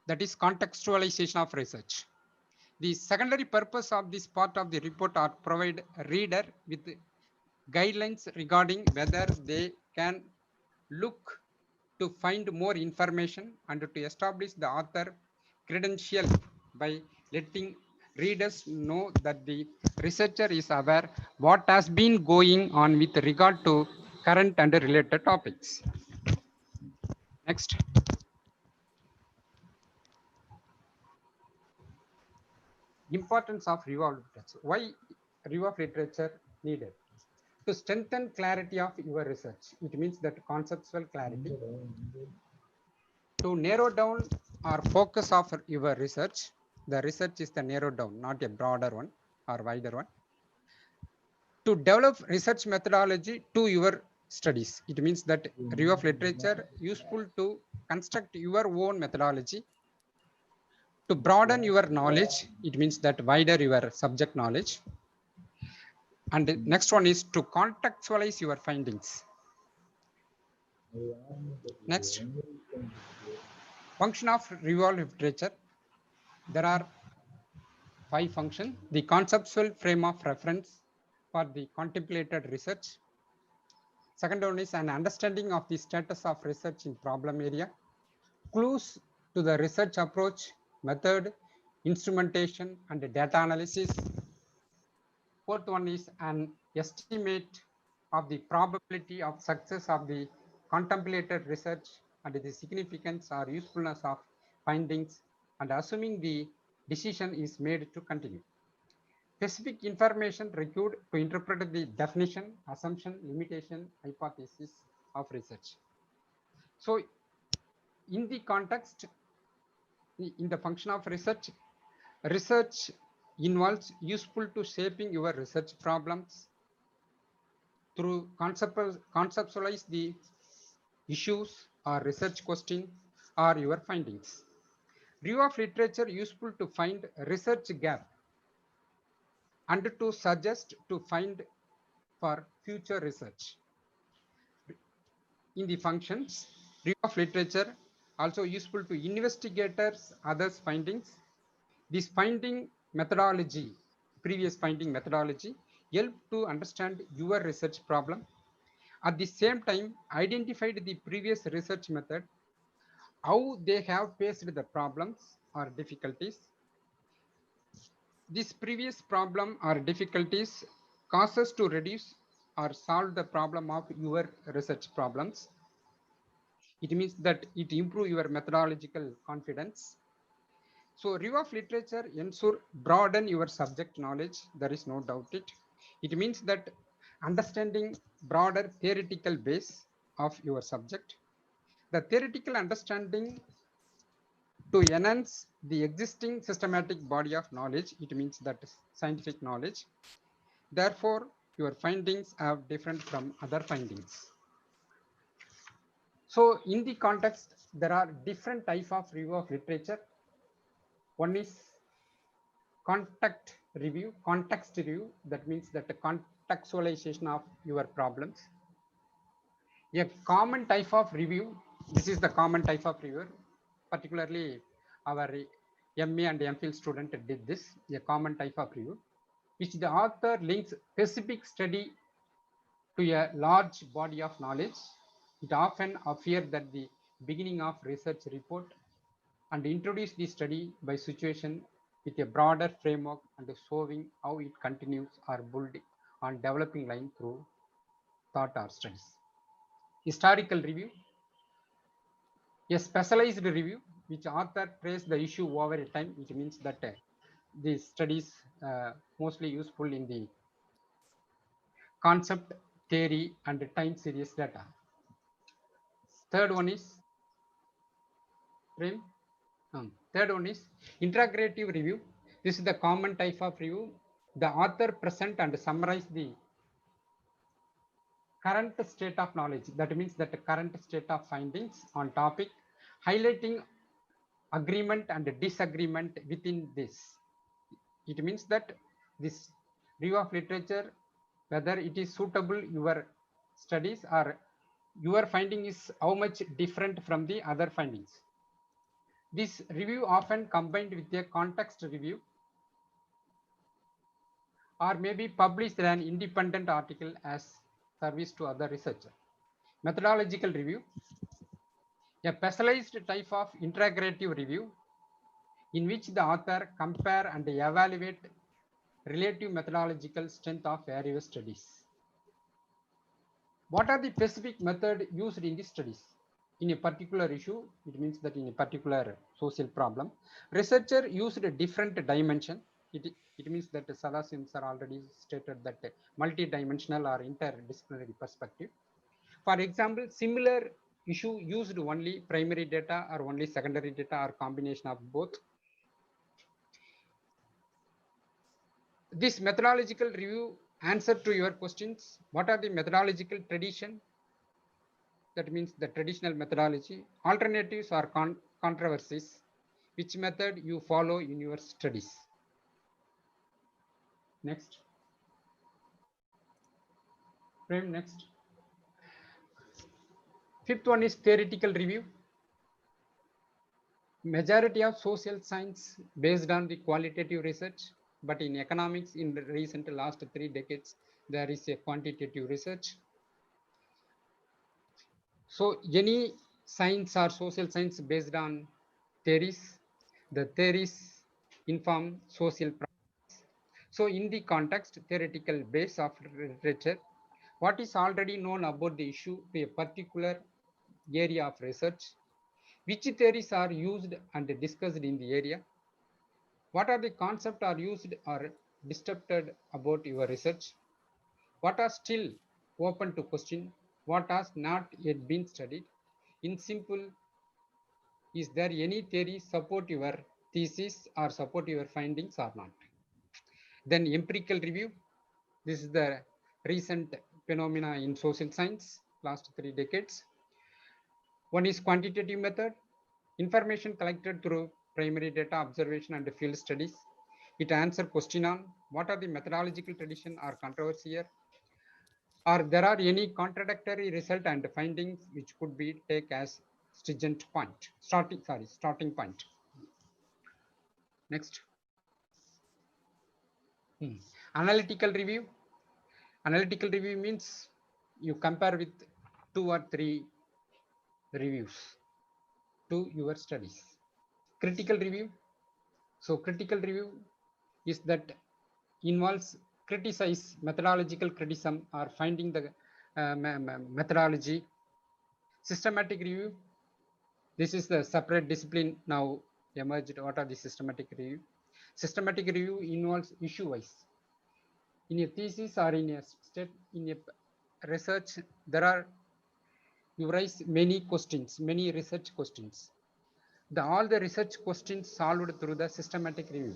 that is contextualization of research. The secondary purpose of this part of the report are provide reader with guidelines regarding whether they can look to find more information and to establish the author credential by letting readers know that the researcher is aware what has been going on with regard to current and related topics. Next. Importance of review of literature. Why review of literature needed? To strengthen clarity of your research. It means that conceptual clarity. To narrow down or focus of your research. The research is the narrow down, not a broader one or wider one. To develop research methodology to your studies. It means that review of literature useful to construct your own methodology to broaden your knowledge. It means that wider your subject knowledge. And the next one is to contextualize your findings. Next, function of review of literature. There are 5 functions. The conceptual frame of reference for the contemplated research. Second one is an understanding of the status of research in problem area. Clues to the research approach, method, instrumentation, and data analysis. Fourth one is an estimate of the probability of success of the contemplated research and the significance or usefulness of findings, and assuming the decision is made to continue. Specific information required to interpret the definition, assumption, limitation, hypothesis of research. So in the context, in the function of research, research involves useful to shaping your research problems through conceptualize the issues or research question or your findings. Review of literature useful to find research gap and to suggest to find for future research. In the functions, review of literature also useful to investigators others findings. This finding methodology, previous finding methodology, help to understand your research problem. At the same time, identified the previous research method, how they have faced the problems or difficulties. This previous problem or difficulties causes to reduce or solve the problem of your research problems. It means that it improves your methodological confidence. So review of literature ensure broaden your subject knowledge. There is no doubt it. It means that understanding broader theoretical base of your subject. The theoretical understanding to enhance the existing systematic body of knowledge. It means that scientific knowledge. Therefore, your findings are different from other findings. So in the context, there are different types of review of literature. One is context review, that means that the contextualization of your problems. A common type of review, this is the common type of review, particularly our MA and MPhil student did this, a common type of review, which the author links specific study to a large body of knowledge. It often appears at the beginning of research report and introduce the study by situation with a broader framework and showing how it continues or build on developing line through thought or studies. Historical review, a specialized review which author trace the issue over a time. It means that these studies mostly useful in the concept, theory, and time series data. Third one is integrative review. This is the common type of review. The author present and summarize the current state of knowledge. That means that the current state of findings on topic, highlighting agreement and disagreement within this. It means that this review of literature, whether it is suitable your studies or your finding is how much different from the other findings. This review often combined with a context review or maybe published an independent article as service to other researchers. Methodological review, a specialized type of integrative review in which the author compare and evaluate relative methodological strength of various studies. What are the specific methods used in these studies? In a particular issue, it means that in a particular social problem, researcher used a different dimension. It means that Sadasivam sir already stated that multi-dimensional or interdisciplinary perspective. For example, similar issue used only primary data or only secondary data or combination of both. This methodological review answer to your questions. What are the methodological tradition that means the traditional methodology. Alternatives are controversies. Which method you follow in your studies? Next. Prem, next. Fifth one is theoretical review. Majority of social science based on the qualitative research, but in economics in the recent last 3 decades, there is a quantitative research. So any science or social science based on theories, the theories inform social practice. So in the context, theoretical base of literature, what is already known about the issue to a particular area of research, which theories are used and discussed in the area, what are the concepts are used or disturbed about your research, what are still open to question, what has not yet been studied. In simple, is there any theory support your thesis or support your findings or not? Then empirical review. This is the recent phenomena in social science, last 3 decades. One is quantitative method, information collected through primary data observation and field studies. It answers question on what are the methodological tradition or controversy here, or there are any contradictory result and findings which could be taken as starting point. Next. Analytical review. Analytical review means you compare with 2 or 3 reviews to your studies. Critical review. So critical review is that involves criticize methodological criticism or finding the methodology. Systematic review. This is the separate discipline now emerged. What are the systematic review? Systematic review involves issue wise. In a thesis or in a research, you raise many questions, many research questions. All the research questions solved through the systematic review.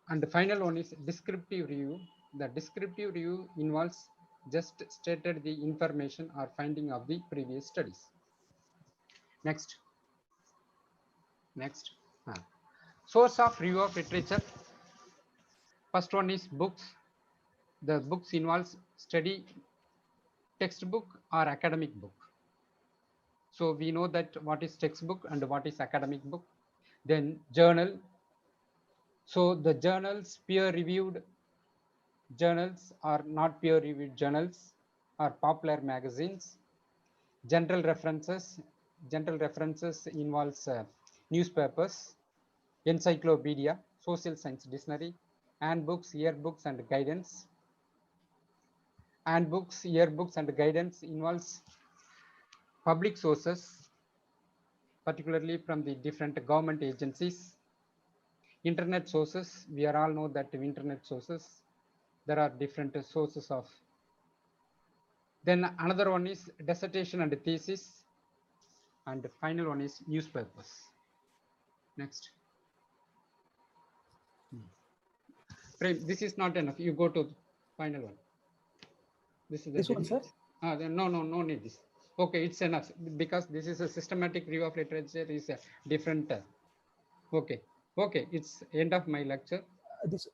And the final one is descriptive review. The descriptive review involves just stated the information or finding of the previous studies. Next. Source of review of literature. First one is books. The books involves study textbook or academic book. So we know that what is textbook and what is academic book. Then journal. So the journals, peer reviewed journals or not peer reviewed journals or popular magazines. General references involves newspapers, encyclopedia, social science dictionary, handbooks, yearbooks and guidance. Handbooks, yearbooks and guidance involves public sources, particularly from the different government agencies. Internet sources, we are all know that internet sources, there are different sources of. Then another one is dissertation and thesis, and the final one is newspapers. Next. Prem, this is not enough. You go to final one. This is the This one, sir? no need this. Okay, it's enough because this is a systematic review of literature is a different. Okay, it's end of my lecture. This.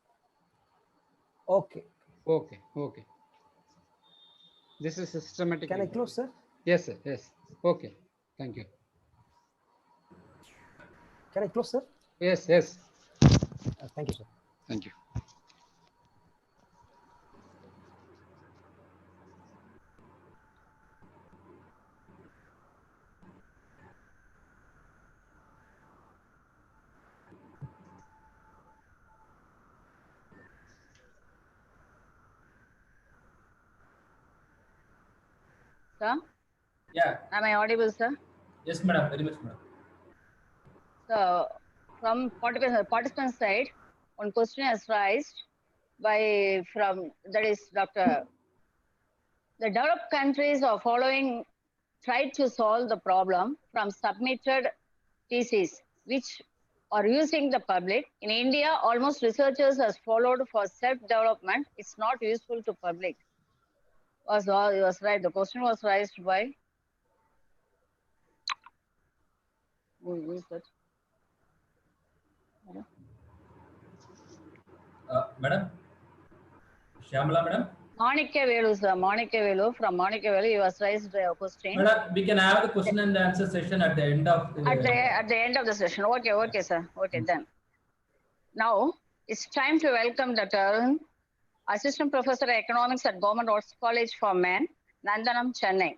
Okay. Okay. This is systematic. Can I close, sir? Yes, sir. Yes. Okay. Thank you. Can I close, sir? Yes. Thank you, sir. Thank you. Sir? Yeah. Am I audible, sir? Yes, madam. Very much, madam. So, from participant side, one question is raised that is Dr. The developed countries are try to solve the problem from submitted theses, which are using the public. In India, almost researchers has followed for self-development. It's not useful to public. Was right. The question was raised by Who is that? Madam? Shyamala, madam? Monica Velu, sir. Monica Velu. From Monica Velu, you was raised a question. Madam, we can have the question and answer session at the end of the... At the end of the session. Okay, sir. Okay, then. Now, it's time to welcome Dr. Arun, Assistant Professor of Economics at Government Arts College for Men, Nandanam, Chennai.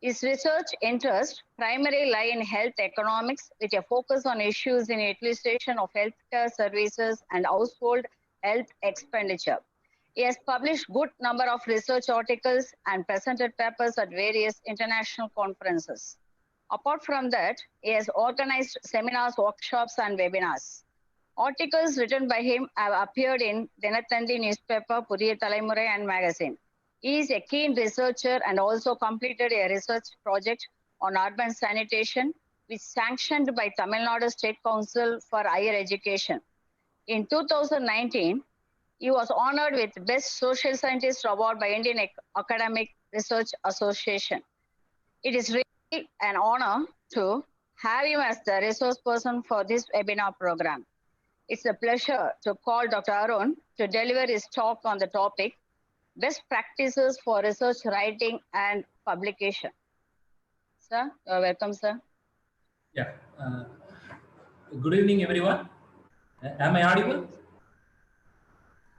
His research interests primarily lie in health economics with a focus on issues in utilization of healthcare services and household health expenditure. He has published good number of research articles and presented papers at various international conferences. Apart from that, he has organized seminars, workshops, and webinars. Articles written by him have appeared in Dinatandi newspaper, Puriya Talaimurai, and magazine. He is a keen researcher and also completed a research project on urban sanitation, which sanctioned by Tamil Nadu State Council for Higher Education. In 2019, he was honored with Best Social Scientist Award by Indian Academic Research Association. It is really an honor to have him as the resource person for this webinar program. It's a pleasure to call Dr. Arun to deliver his talk on the topic, Best Practices for Research Writing and Publication. Sir, you're welcome, sir. Yeah. Good evening, everyone. Am I audible?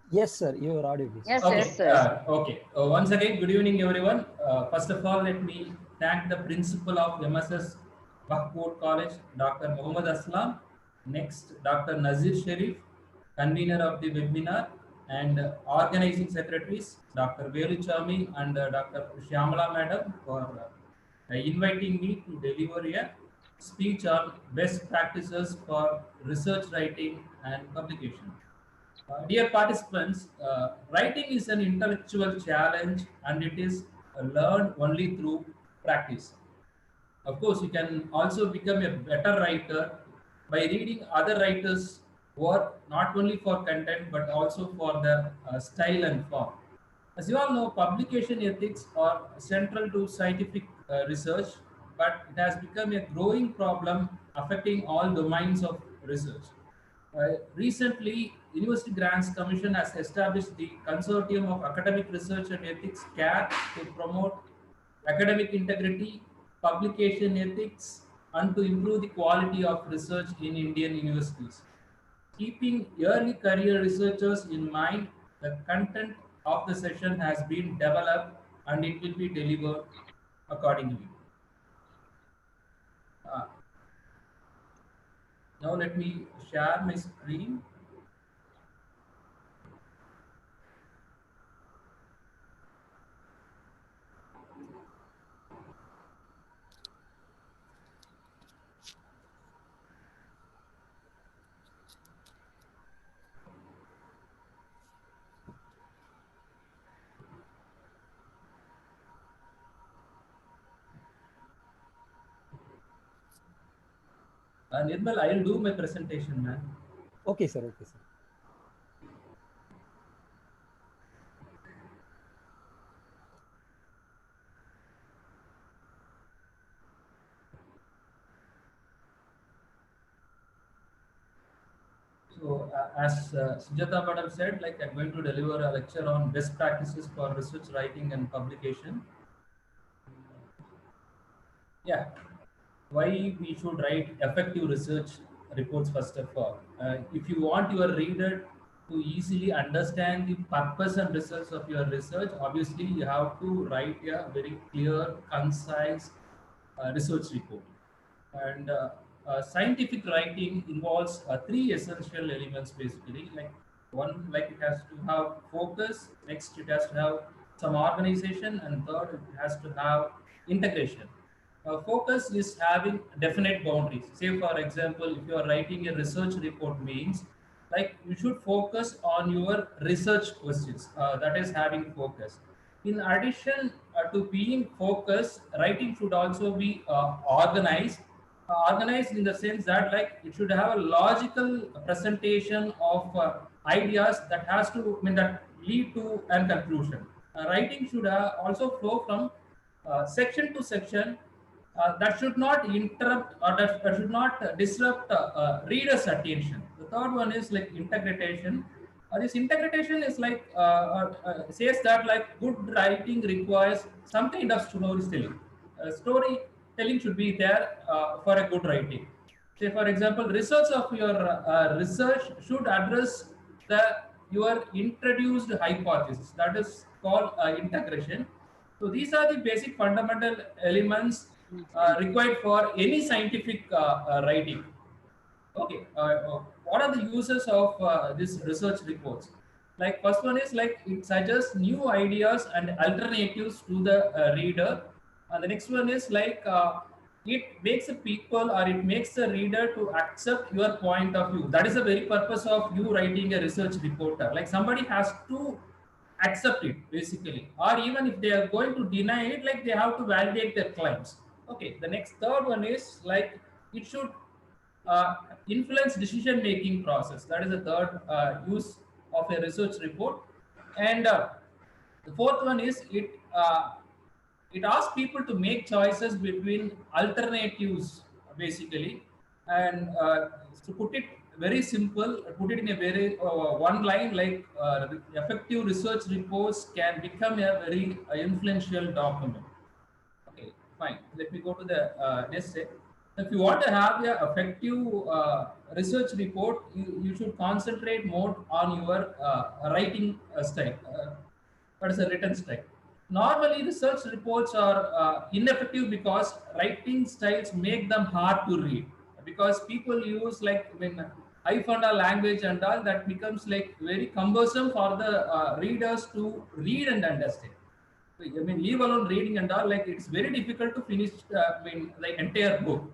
Yes, sir, you are audible. Yes, Okay. yes, sir. Okay. Once again, good evening, everyone. First of all, let me thank the principal of MSSWB College, Dr. Muhammad Aslam. Next, Dr. Nazir Sharif, convener of the webinar, and organizing secretaries, Dr. Velu Chami and Dr. Shyamala Madam, for inviting me to deliver a speech on best practices for research writing and publication. Dear participants, writing is an intellectual challenge and it is learned only through practice. Of course, you can also become a better writer by reading other writers' work, not only for content but also for their style and form. As you all know, publication ethics are central to scientific research, but it has become a growing problem affecting all domains of research. Recently, University Grants Commission has established the Consortium of Academic Research and Ethics (CAR) to promote academic integrity, publication ethics, and to improve the quality of research in Indian universities. Keeping early career researchers in mind, the content of the session has been developed and it will be delivered accordingly. Now let me share my screen. Nirmal, I will do my presentation, man. Okay, sir. Okay, sir. So, as Sujata Madam said, like I'm going to deliver a lecture on best practices for research writing and publication. Yeah, why we should write effective research reports first of all. If you want your reader to easily understand the purpose and results of your research, obviously you have to write a very clear, concise research report. And scientific writing involves three essential elements basically. Like one, like it has to have focus, next it has to have some organization, and third it has to have integration. Focus is having definite boundaries. Say for example, if you are writing a research report, means like you should focus on your research questions, that is having focus. In addition to being focused, writing should also be organized. Organized in the sense that like it should have a logical presentation of ideas that has to, I mean, that lead to a conclusion. Writing should also flow from section to section that should not interrupt or that should not disrupt reader's attention. The third one is like interpretation. This interpretation is like says that like good writing requires some kind of storytelling. Storytelling should be there for a good writing. Say for example, research of your research should address the your introduced hypothesis. That is called integration. So these are the basic fundamental elements required for any scientific writing. Okay, what are the uses of this research reports? Like first one is like it suggests new ideas and alternatives to the reader. And the next one is like it makes the people or it makes the reader to accept your point of view. That is the very purpose of you writing a research report. Like somebody has to accept it basically, or even if they are going to deny it, like they have to validate their claims. Okay, the next third one is like it should uh, influence decision making process. That is the third use of a research report. And the fourth one is it asks people to make choices between alternatives basically. And to put it very simple, put it in a very one line, like effective research reports can become a very influential document. Okay, fine. Let me go to the next step. If you want to have an effective research report, you should concentrate more on your writing style. What is a written style? Normally, research reports are ineffective because writing styles make them hard to read. Because people use like when I found a language and all that becomes like very cumbersome for the readers to read and understand. I mean, leave alone reading and all, like it's very difficult to finish. I mean, the entire book.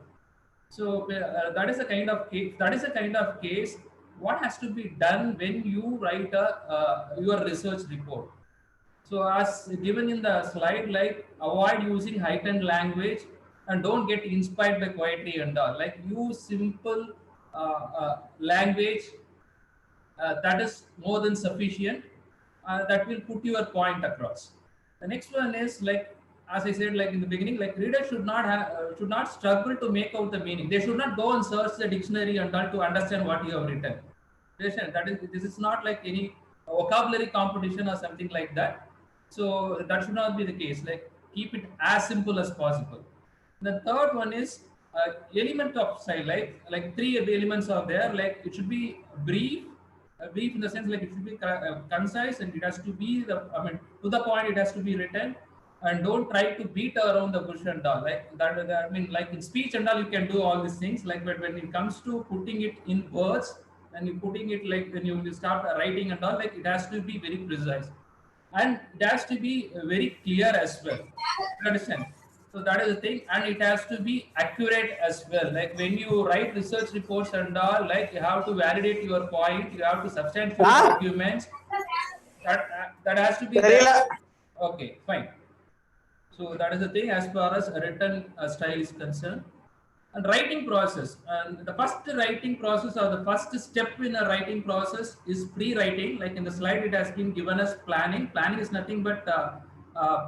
So that is a kind of case. That is a kind of case. What has to be done when you write a your research report? So as given in the slide, like avoid using heightened language and don't get inspired by poetry and all. Like use simple language that is more than sufficient, that will put your point across. The next one is like, as I said, like in the beginning, like readers should not have should not struggle to make out the meaning. They should not go and search the dictionary and all to understand what you have written. That is, this is not like any vocabulary competition or something like that. So that should not be the case. Like keep it as simple as possible. The third one is element of style. Like three elements are there. Like it should be brief, brief in the sense like it should be concise, and it has to be I mean to the point. It has to be written, and don't try to beat around the bush and all. Like that I mean, like in speech and all, you can do all these things. Like, but when it comes to putting it in words and you putting it like when you start writing and all, like it has to be very precise, and it has to be very clear as well. You understand? So that is the thing, and it has to be accurate as well. Like when you write research reports and all, like you have to validate your point, you have to substantiate documents. That has to be there. Okay, fine. So that is the thing as far as written style is concerned. And writing process, and the first writing process or the first step in a writing process is pre-writing. Like in the slide, it has been given as planning. Planning is nothing but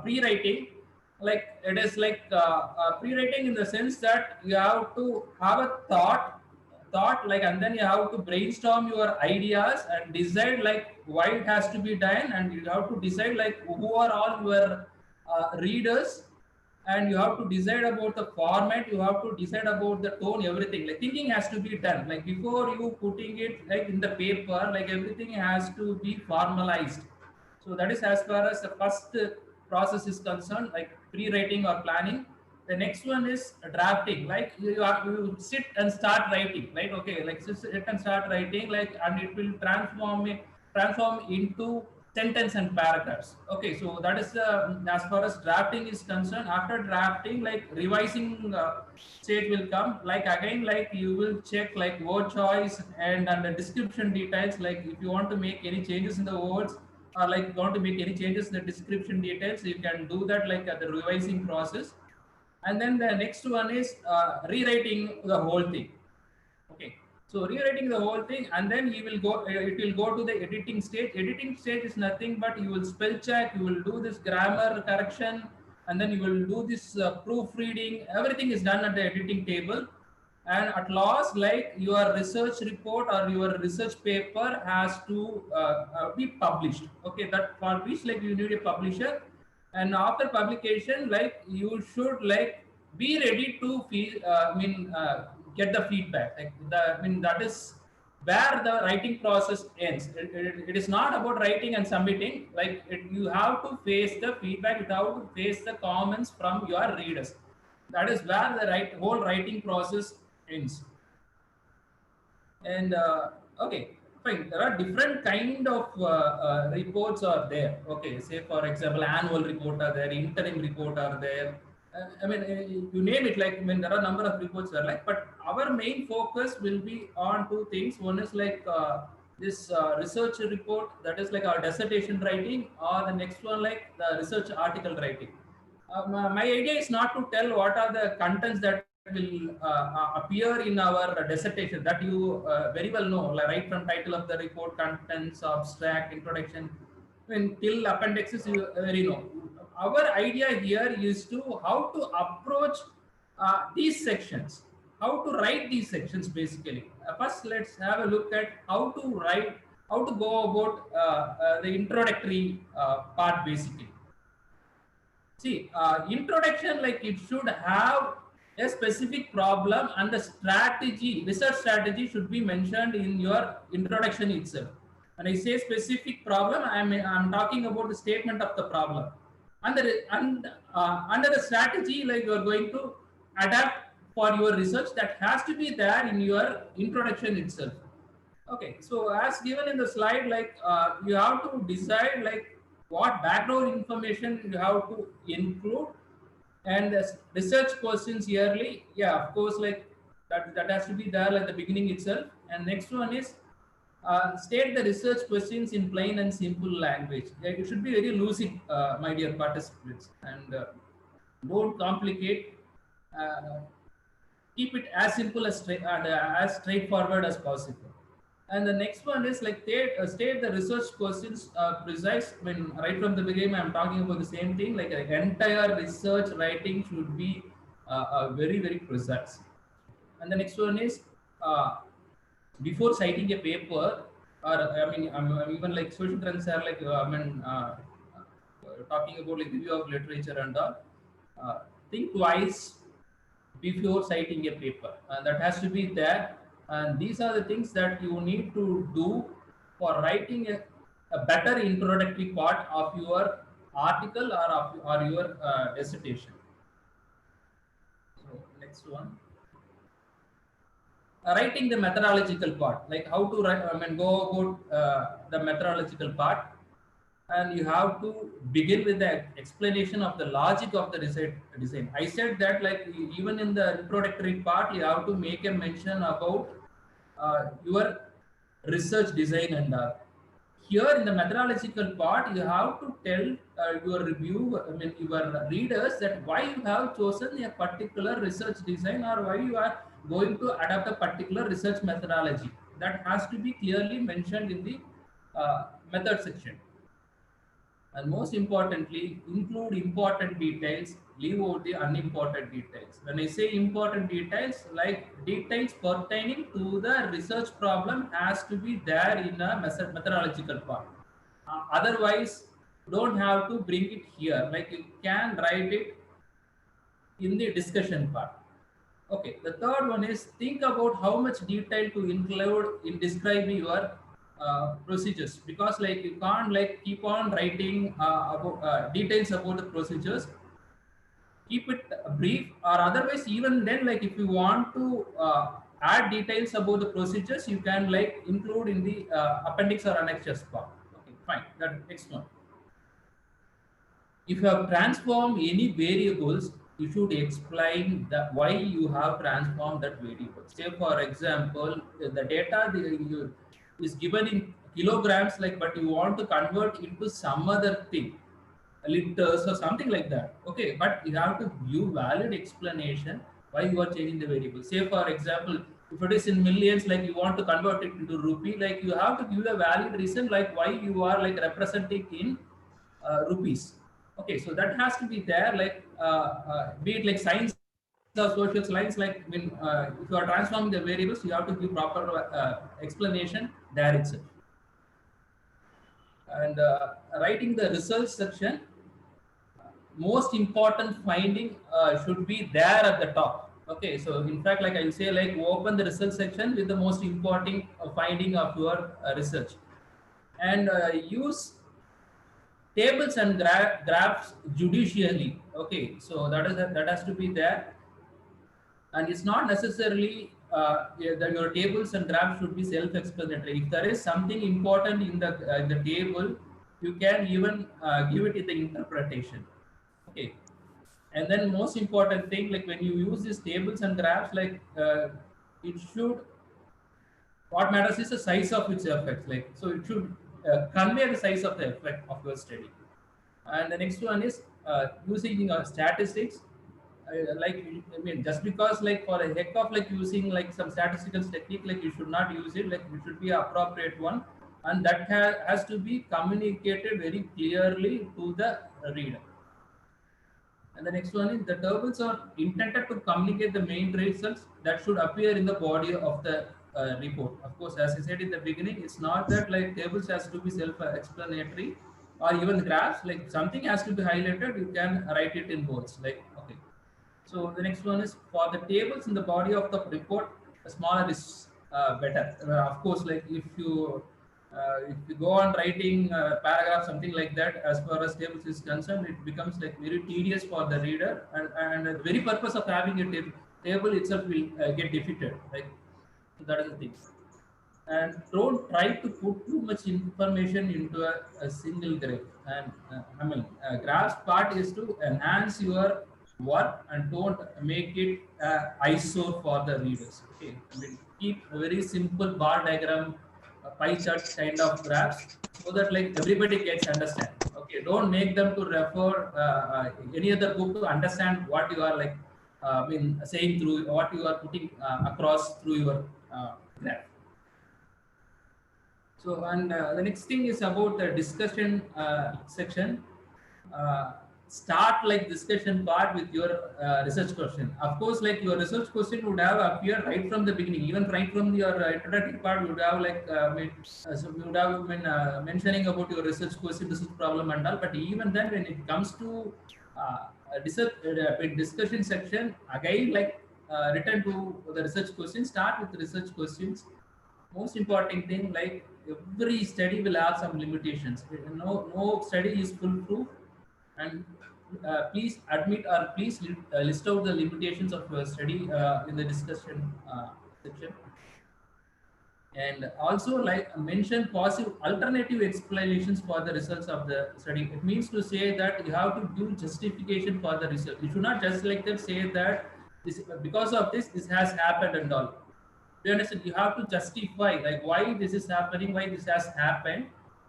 pre-writing. Like it is like pre-writing in the sense that you have to have a thought like, and then you have to brainstorm your ideas and decide like why it has to be done, and you have to decide like who are all your readers, and you have to decide about the format, you have to decide about the tone, everything. Like thinking has to be done, like before you putting it like in the paper, like everything has to be formalized. So that is as far as the first process is concerned, like pre-writing or planning. The next one is drafting. Like you sit and start writing, right? Okay, like sit and start writing, like, and it will transform into sentence and paragraphs. Okay, so that is as far as drafting is concerned. After drafting, like revising stage will come. Like again, like you will check like word choice and the description details. Like if you want to make any changes in the words, or like you want to make any changes in the description details, you can do that like at the revising process. And then the next one is rewriting the whole thing. Okay, so rewriting the whole thing, and then you will go. It will go to the editing stage. Editing stage is nothing but you will spell check, you will do this grammar correction, and then you will do this proofreading. Everything is done at the editing table, and at last, like your research report or your research paper has to be published. Okay, that for which like you need a publisher, and after publication, like you should like be ready to get the feedback. Like that is where the writing process ends. It is not about writing and submitting. Like you have to face the feedback, you have to face the comments from your readers. That is where the whole writing process ends. And okay, fine. There are different kind of reports are there. Okay, say for example, annual report are there, interim report are there. You name it. Like, there are a number of reports are like, but our main focus will be on two things. One is like this research report, that is like our dissertation writing, or the next one like the research article writing. My idea is not to tell what are the contents that will appear in our dissertation, that you very well know, like right from title of the report, contents, abstract, introduction, till appendixes, you already know. Our idea here is to how to approach these sections, how to write these sections basically. First, let's have a look at how to write, how to go about the introductory part basically. See, introduction, like it should have a specific problem, and the strategy, research strategy should be mentioned in your introduction itself. When I say specific problem, I'm talking about the statement of the problem. Under the strategy, like you are going to adapt for your research, that has to be there in your introduction itself. Okay, so as given in the slide, like you have to decide like what background information you have to include, and the research questions yearly. Yeah, of course, like that has to be there at the beginning itself. And next one is state the research questions in plain and simple language. Yeah, it should be very lucid, my dear participants, and don't complicate. Uh, Keep it as simple as as straightforward as possible. And the next one is like state the research questions precise. When right from the beginning, I'm talking about the same thing. Like an entire research writing should be very very precise. And the next one is before citing a paper, or I'm even like social trends are like talking about like review of literature and all. Think twice before citing a paper, and that has to be there. And these are the things that you need to do for writing a better introductory part of your article or your dissertation. So next one, writing the methodological part, like how to write, go about the methodological part. And you have to begin with the explanation of the logic of the design. I said that like even in the introductory part, you have to make a mention about your research design, and here in the methodological part, you have to tell your your readers that why you have chosen a particular research design, or why you are going to adapt a particular research methodology. That has to be clearly mentioned in the method section. And most importantly, include important details, leave out the unimportant details. When I say important details, like details pertaining to the research problem has to be there in a methodological part. Otherwise, you don't have to bring it here. Like you can write it in the discussion part. Okay, the third one is think about how much detail to include in describing your procedures, because like you can't like keep on writing about details about the procedures. Keep it brief, or otherwise even then, like if you want to add details about the procedures, you can like include in the appendix or annexures part. Okay, fine. That next one. If you have transformed any variables, you should explain that why you have transformed that variable. Say for example, the data is given in kilograms, like, but you want to convert into some other thing, liters or something like that. Okay, but you have to give valid explanation why you are changing the variable. Say for example, if it is in millions, like you want to convert it into rupee, like you have to give a valid reason, like why you are like representing in rupees. Okay, so that has to be there, like be it like science or social science, like when if you are transforming the variables, you have to give proper explanation there itself. And writing the results section, most important finding should be there at the top. Okay, so in fact, like I will say, like open the results section with the most important finding of your research, and use tables and graphs judicially. Okay, so that has to be there, and it's not necessarily yeah, that your tables and graphs should be self-explanatory. If there is something important in the table, you can even give it in the interpretation. Okay, and then most important thing, like when you use these tables and graphs, like it should, what matters is the size of its effects. Like, so it should convey the size of the effect of your study. And the next one is using statistics. Like, I mean, just because like for the heck of like using like some statistical technique, like you should not use it. Like it should be appropriate one, and that has to be communicated very clearly to the reader. And the next one is the tables are intended to communicate the main results that should appear in the body of the report. Of course, as I said in the beginning, it's not that like tables has to be self-explanatory or even graphs. Like something has to be highlighted, you can write it in words. Like, okay. So the next one is for the tables in the body of the report, smaller is better. Of course, like if you go on writing paragraph something like that, as far as tables is concerned, it becomes like very tedious for the reader, and the very purpose of having a table itself will get defeated. Like, so that is the thing. And don't try to put too much information into a single graph. And graphs part is to enhance your work, and don't make it eyesore for the readers. Okay, I mean, keep a very simple bar diagram, pie chart kind of graphs, so that like everybody gets understand. Okay, don't make them to refer any other book to understand what you are like saying through what you are putting across through your graph. So, and the next thing is about the discussion section. Start like discussion part with your research question. Of course, like your research question would have appeared right from the beginning, even right from your introductory part. You would have like so you would have been mentioning about your research question, research problem, and all. But even then, when it comes to discussion section, again, like return to the research question. Start with research questions. Most important thing, like every study will have some limitations. No study is foolproof, and please admit or please list out the limitations of your study in the discussion section. And also, like mention possible alternative explanations for the results of the study. It means to say that you have to give justification for the result. You should not just like that say that this, because of this has happened and all. You understand? You have to justify like why this is happening, why this has happened,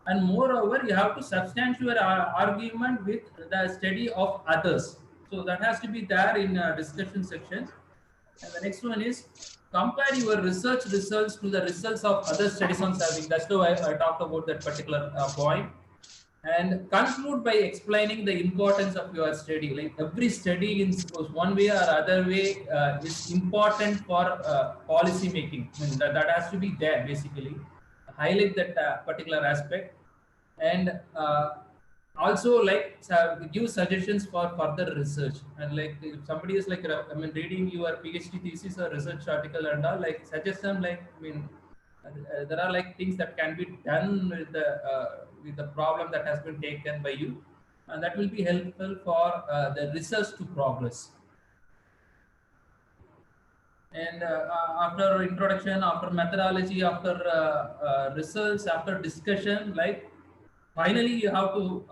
and moreover, you have to substantiate our argument with the study of others. So that has to be there in discussion section. And the next one is compare your research results to the results of other studies on serving. That's why I talked about that particular point. And conclude by explaining the importance of your study. Like every study in one way or other way is important for policy making. I mean, that has to be there basically. Highlight that particular aspect, and also like give suggestions for further research. And like if somebody is like reading your PhD thesis or research article and all, like suggest them like there are like things that can be done with the problem that has been taken by you, and that will be helpful for the research to progress. And after introduction, after methodology, after results, after discussion, like finally you have to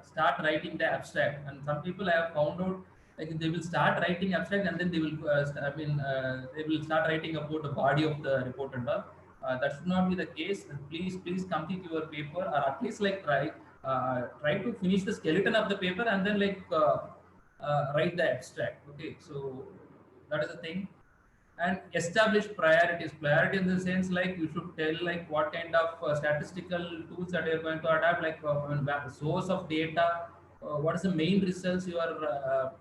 start writing the abstract. And some people have found out like they will start writing abstract, and then they will they will start writing about the body of the report and all. That should not be the case. And please complete your paper, or at least like try to finish the skeleton of the paper, and then like write the abstract. Okay, so that is the thing. And establish priorities. Priority in the sense like you should tell like what kind of statistical tools that you're going to adapt, like source of data, what is the main results you are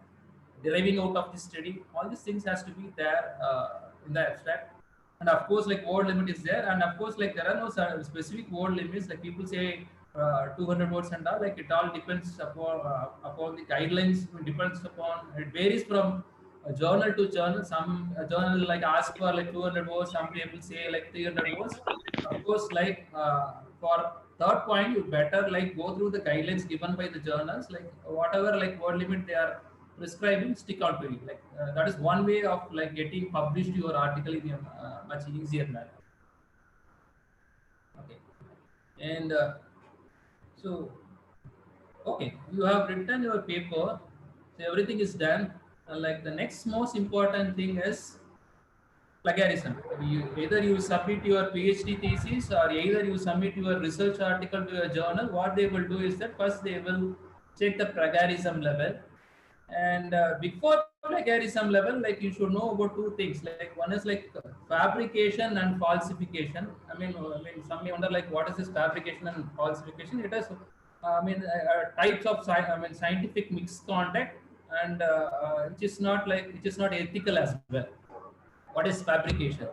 deriving out of this study. All these things has to be there in the abstract. And of course, like word limit is there, and of course, like there are no specific word limits. Like people say 200 words and all. Like it all depends upon the guidelines. It depends upon, it varies from journal to journal. Some journal like ask for like 200 words. Some people say like 300 words. Of course, like for third point, you better like go through the guidelines given by the journals. Like whatever like word limit they are prescribing, stick on to it. Like that is one way of like getting published your article in a much easier manner. Okay, and so okay, you have written your paper, so everything is done. Like the next most important thing is plagiarism. Either you submit your PhD thesis or either you submit your research article to a journal. What they will do is that first they will check the plagiarism level, and before plagiarism level, like you should know about two things. Like one is like fabrication and falsification. I mean, some may wonder like what is this fabrication and falsification? It is, types of scientific misconduct, and which is not ethical as well. What is fabrication?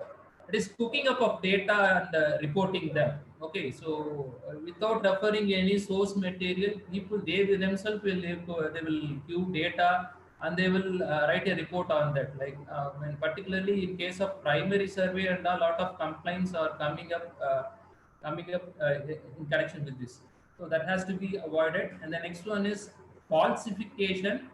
It is cooking up of data and reporting them. Okay, so without referring any source material, people they themselves will they will give data and they will write a report on that. Like when particularly in case of primary survey, and a lot of complaints are coming up in connection with this. So that has to be avoided. And the next one is falsification.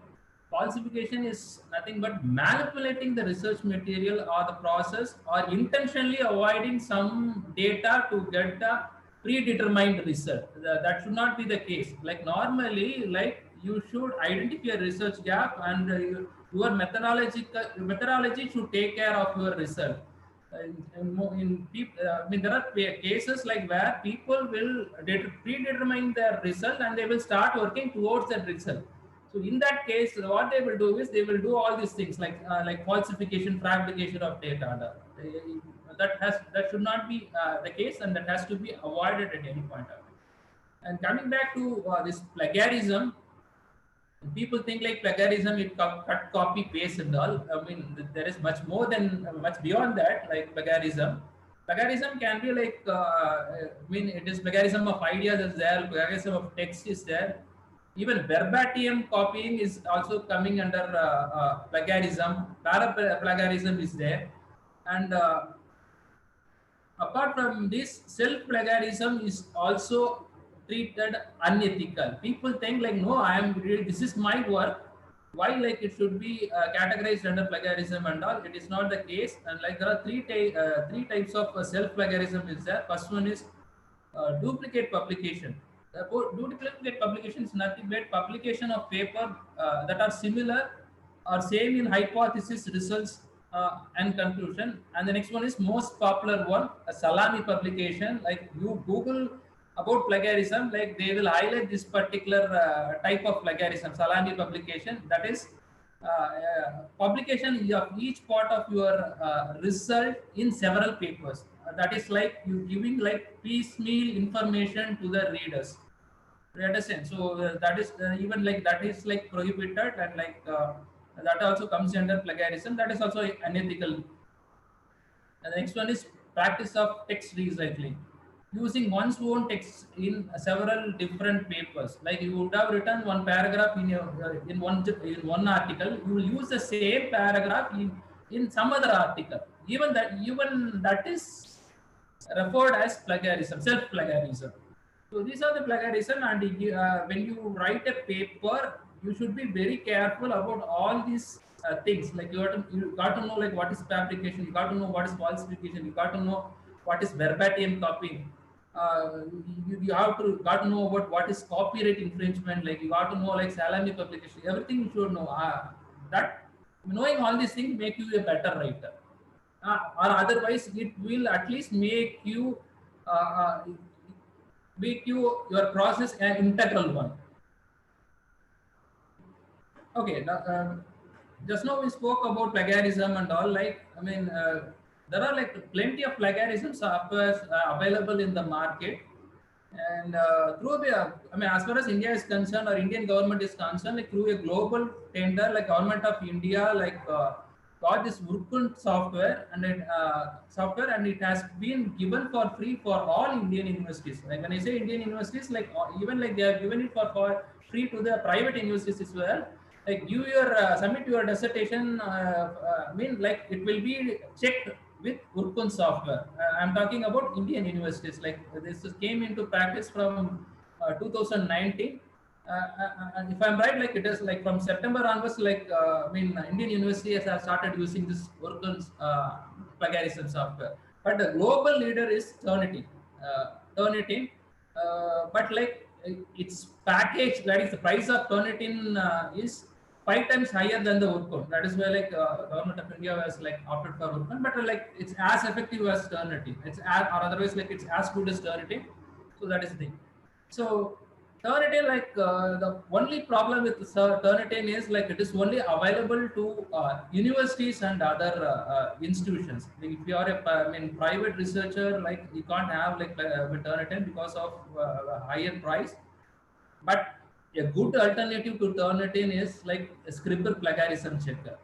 Falsification is nothing but manipulating the research material or the process, or intentionally avoiding some data to get a predetermined result. That should not be the case. Like normally, like you should identify a research gap, and your methodology should take care of your result. There are cases like where people will predetermine their result and they will start working towards that result. So in that case, what they will do is they will do all these things like falsification, fabrication of data. That should not be the case, and that has to be avoided at any point of time. And coming back to this plagiarism, people think like plagiarism it cut copy paste and all. I mean there is much more than much beyond that. Like plagiarism can be like it is plagiarism of ideas is there, plagiarism of text is there, even verbatim copying is also coming under plagiarism. Plagiarism is there, and apart from this, self-plagiarism is also treated unethical. People think like, no, this is my work. Why like it should be categorized under plagiarism and all? It is not the case. And like there are three types of self-plagiarism is there. First one is duplicate publication. Duplicate publication is nothing but publication of paper that are similar or same in hypothesis, results, and conclusion. And the next one is most popular one, a salami publication. Like you Google about plagiarism, like they will highlight this particular type of plagiarism, salami publication. That is publication of each part of your result in several papers. That is like you giving like piecemeal information to the readers. You understand? So that is even like that is like prohibited, and like that also comes under plagiarism. That is also unethical. And the next one is practice of text recycling, using one's own text in several different papers. Like you would have written one paragraph in one article, you will use the same paragraph in some other article. Even that is referred as plagiarism, self-plagiarism. So these are the plagiarism, and when you write a paper, you should be very careful about all these things. Like you got to know like what is fabrication, you got to know what is falsification, you got to know what is verbatim copying. You got to know about what is copyright infringement. Like you got to know like salami publication. Everything you should know. That knowing all these things make you a better writer, or otherwise it will at least make you your process an integral one. Okay, just now we spoke about plagiarism and all. Like there are like plenty of plagiarisms available in the market. And through the, I mean, as far as India is concerned or Indian government is concerned, like through a global tender, like government of India, like got this Urkund software, and it has been given for free for all Indian universities. Like when I say Indian universities, like even like they have given it for free to the private universities as well. Like you your submit your dissertation, I mean like it will be checked with Urkund software. I'm talking about Indian universities. Like this came into practice from 2019. And if I'm right, like it is like from September onwards, like I mean, Indian universities have started using this Urkund plagiarism software. But the global leader is Turnitin. Turnitin, but like its package, that is the price of Turnitin is 5 times higher than the Urkund. That is why like government of India was like opted for Urkund, but like it's as effective as Turnitin. It's as, or otherwise like it's as good as Turnitin. So that is the thing. So Turnitin, like the only problem with Turnitin is like it is only available to universities and other institutions. Like if you are a I mean, private researcher, like you can't have like with Turnitin because of higher price. But a good alternative to Turnitin is like a Scribble plagiarism checker.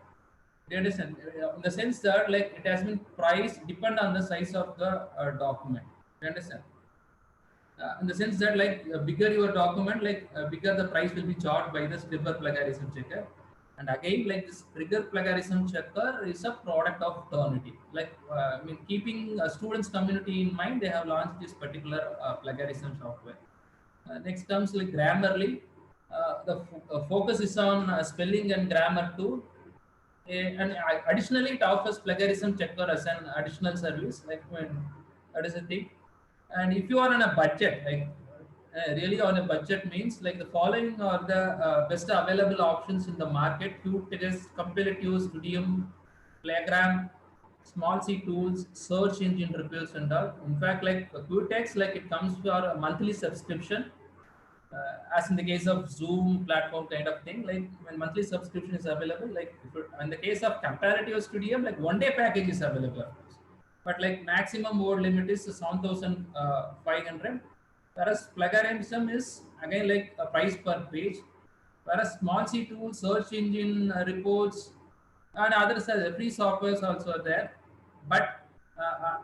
Do you understand? In the sense that like it has been priced depend on the size of the document. Do you understand? In the sense that like bigger your document, like bigger the price will be charged by the Scribble plagiarism checker. And again, like this Scribble plagiarism checker is a product of Turnitin. Like I mean, keeping students community in mind, they have launched this particular plagiarism software. Next comes like Grammarly. The focus is on spelling and grammar too. And additionally, it offers plagiarism checker as an additional service. Like when that is a thing. And if you are on a budget, like really on a budget means like the following are the best available options in the market: Qtext, Comparative Studium, Playgram, small C tools, search engine reviews and all. In fact, like Qtext, like it comes for a monthly subscription, as in the case of Zoom platform kind of thing. Like when monthly subscription is available, like in the case of Comparative Studium, like 1 day package is available, of course. But like maximum word limit is 7,500. Whereas plagiarism is again like a price per page. Whereas small C tool, search engine reports, and others are free softwares also are there. But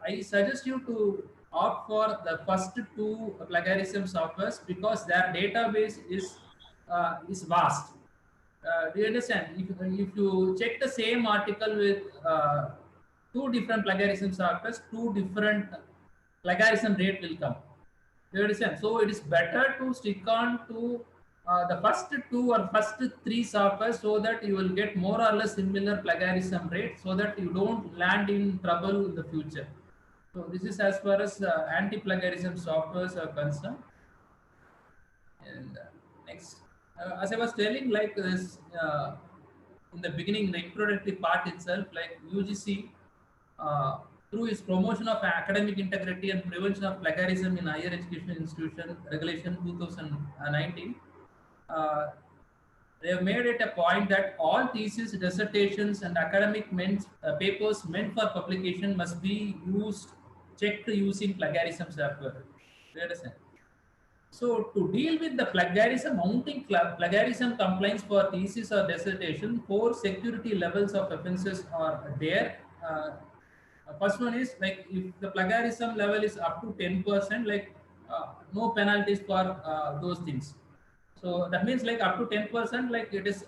I suggest you to opt for the first two plagiarism softwares because their database is vast. Do you understand? If you check the same article with two different plagiarism softwares, two different plagiarism rate will come. Do you understand? So it is better to stick on to the first two or first three software so that you will get more or less similar plagiarism rate so that you don't land in trouble in the future. So this is as far as anti-plagiarism softwares are concerned. And next, as I was telling, like this in the beginning, the introductory part itself, like UGC, through its promotion of academic integrity and prevention of plagiarism in higher education institution regulation 2019, they have made it a point that all theses, dissertations, and academic papers meant for publication must be checked using plagiarism software. Do you understand? So to deal with the plagiarism, mounting plagiarism complaints for thesis or dissertation, 4 security levels of offences are there. First one is like if the plagiarism level is up to 10%, like no penalties for those things. So that means like up to 10%, like it is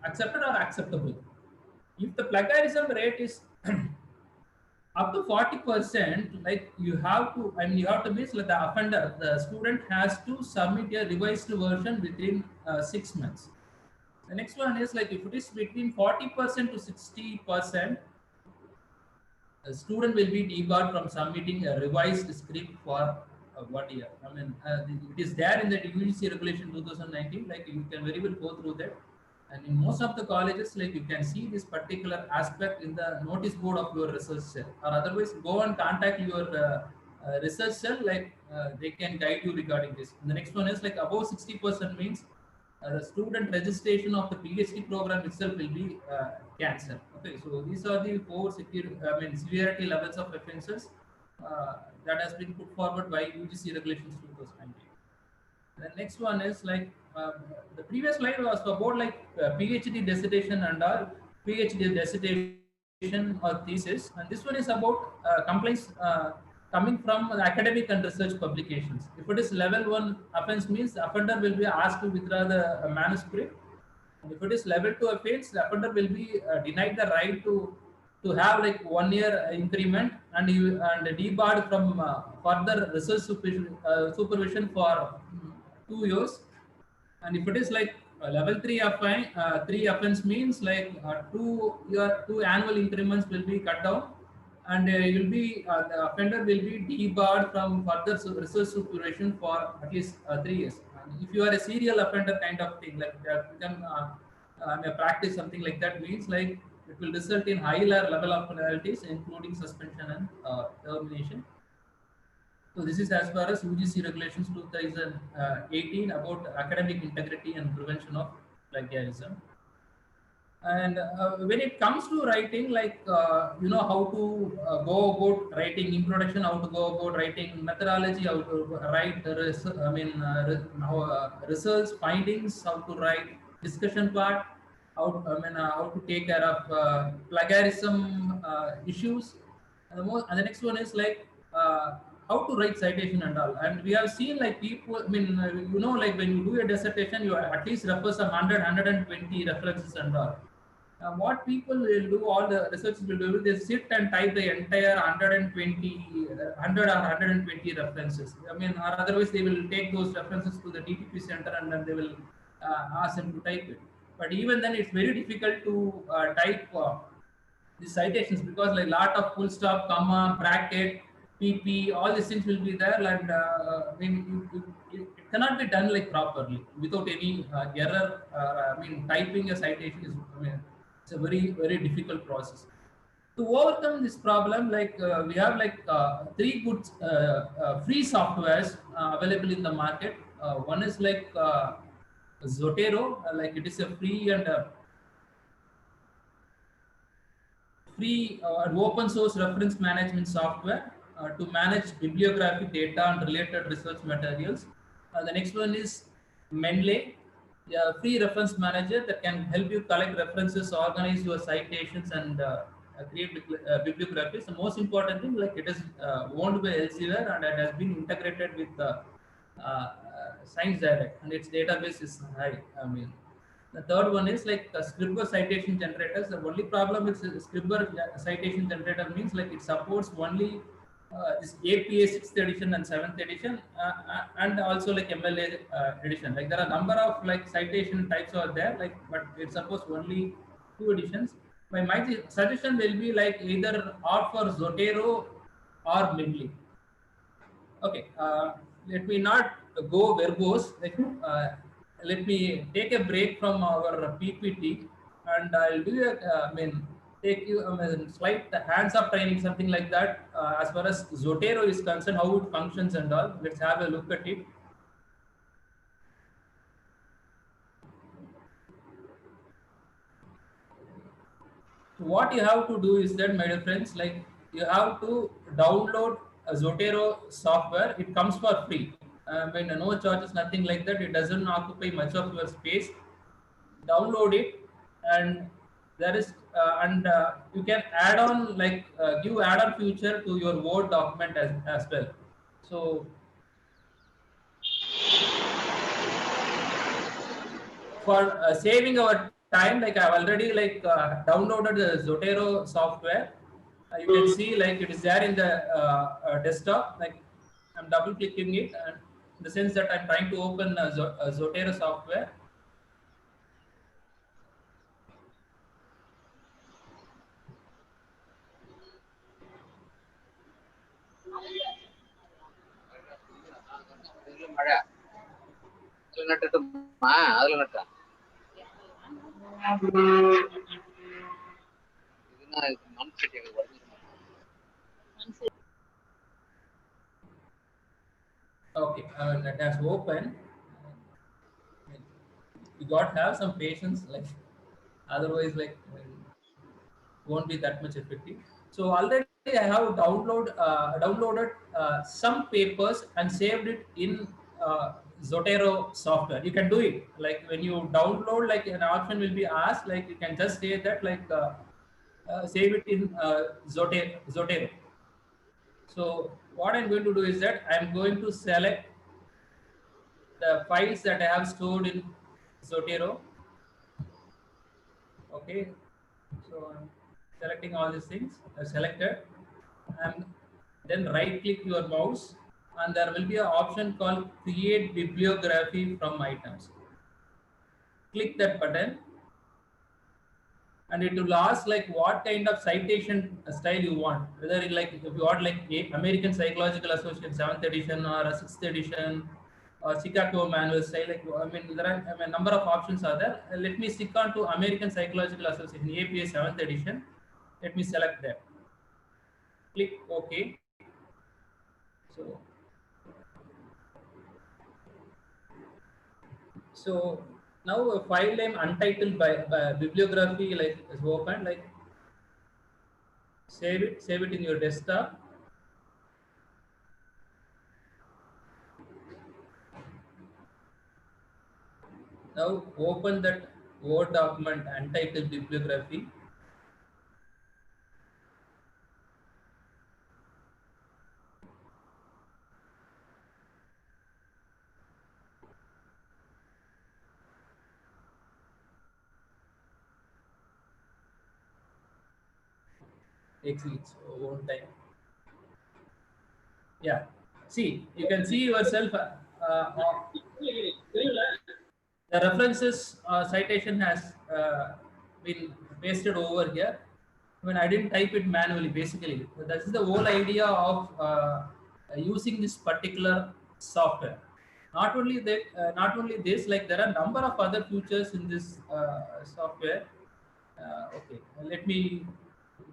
accepted or acceptable. If the plagiarism rate is up to 40%, like you have to, I mean, you have to miss like the offender, the student has to submit a revised version within 6 months. The next one is like if it is between 40% to 60%, a student will be debarred from submitting a revised script for 1 year. I mean, it is there in the UGC regulation 2019. Like you can very well go through that. And in most of the colleges, like you can see this particular aspect in the notice board of your research cell, or otherwise go and contact your research cell. Like they can guide you regarding this. And the next one is like above 60% means the student registration of the PhD program itself will be cancelled. Okay, so these are the 4 severity levels of offences. that has been put forward by UGC regulations 2019. The next one is like the previous slide was about like PhD dissertation and all PhD dissertation or thesis, and this one is about complaints coming from academic and research publications. If it is level 1 offense, means the offender will be asked to withdraw the manuscript. And if it is level 2 offense, the offender will be denied the right to have like 1 year increment, and debarred from further research supervision for 2 years. And if it is like level 3 offense, 3 offense means like 2 annual increments will be cut down, and the offender will be debarred from further research supervision for at least 3 years. And if you are a serial offender kind of thing, like you can practice something like that, means like it will result in higher level of penalties, including suspension and termination. So this is as far as UGC regulations 2018 about academic integrity and prevention of plagiarism. And when it comes to writing, like how to go about writing introduction, how to go about writing methodology, how to write results, findings, how to write discussion part, how to take care of plagiarism issues. And the next one is like how to write citation and all. And we have seen like people, like when you do a dissertation, you at least refer some 120 references and all. What people will do, all the researchers will do, they sit and type the entire 100 or 120 references. Or otherwise they will take those references to the DTP center and then they will ask them to type it. But even then, it's very difficult to type the citations, because like lot of full stop, comma, bracket, PP, all these things will be there, and it cannot be done like properly without any error. Typing a citation is, it's a very, very difficult process. To overcome this problem, like we have like 3 good free softwares available in the market. One is like Zotero, like it is a free and free and open source reference management software to manage bibliographic data and related research materials. The next one is Mendeley, a free reference manager that can help you collect references, organize your citations, and create bibliographies. The most important thing, like it is owned by Elsevier and it has been integrated with Science Direct, and its database is high. The third one is like Scribber citation generators. The only problem with Scribber citation generator means like it supports only this APA 6th edition and 7th edition, and also like MLA edition. Like there are a number of like citation types are there, like, but it supports only 2 editions. My suggestion will be like either opt for Zotero or Mendeley. Okay, let me not go verbose. Let me take a break from our PPT, and I'll do take you slight hands-up training, something like that. As far as Zotero is concerned, how it functions and all. Let's have a look at it. So what you have to do is that, my dear friends, like you have to download a Zotero software. It comes for free. No charges, nothing like that. It doesn't occupy much of your space. Download it, and there is you can add on like give add-on feature to your Word document as well. So for saving our time, like I've already like downloaded the Zotero software. You can see like it is there in the desktop. Like I'm double clicking it, and in the sense that I'm trying to open Zotero software. Okay, that has opened. You got to have some patience, like otherwise, like won't be that much effective. So already I have downloaded some papers and saved it in Zotero software. You can do it. Like when you download, like an option will be asked, like you can just say that, like save it in Zotero. So what I'm going to do is that I'm going to select the files that I have stored in Zotero. Okay, so I'm selecting all these things. I've selected, and then right click your mouse, and there will be an option called create bibliography from items. Click that button, and it will ask like what kind of citation style you want, whether it like if you want like American Psychological Association 7th edition or a 6th edition or Chicago manual style. Like I mean, there are a number of options are there. Let me stick on to American Psychological Association APA 7th edition. Let me select that. Click OK. So now a file name untitled by bibliography like is open. Like save it in your desktop. Now open that Word document untitled bibliography. Exit one time. Yeah. See, you can see yourself. The references citation has been pasted over here. When I didn't type it manually, basically, that is the whole idea of using this particular software. Not only that, not only this, like there are a number of other features in this software. Okay, let me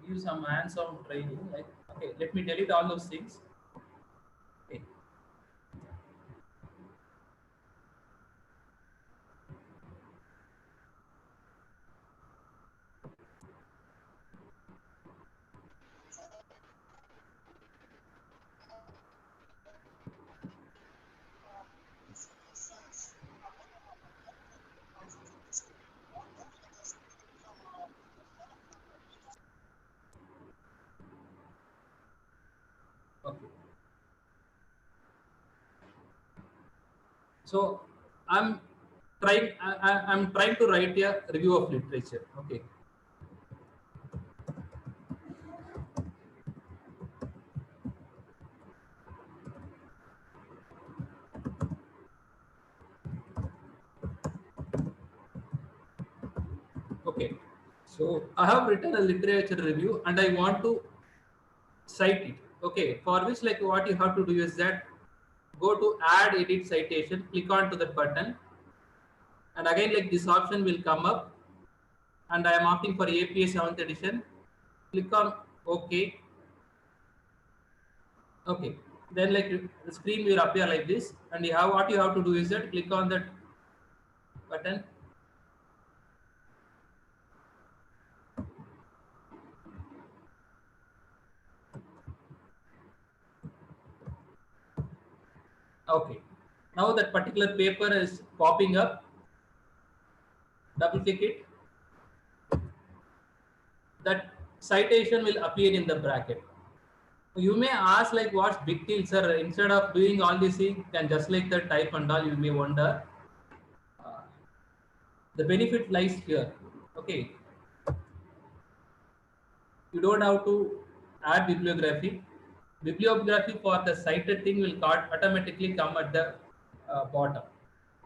give some hands-on training. Like, okay, let me delete all those things. Okay. Okay. So I'm I'm trying to write a review of literature. Okay. Okay. So I have written a literature review and I want to cite it. Okay. For which, like, what you have to do is that go to add edit citation, click on to that button, and again like this option will come up, and I am opting for APA 7th edition. Click on OK. Okay. Then like the screen will appear like this, and you have what you have to do is that click on that button. Okay. Now that particular paper is popping up. Double click it. That citation will appear in the bracket. You may ask like what's big deal, sir? Instead of doing all this thing, can just like the type and all. You may wonder. The benefit lies here. Okay. You don't have to add bibliography. Bibliography for the cited thing will automatically come at the bottom.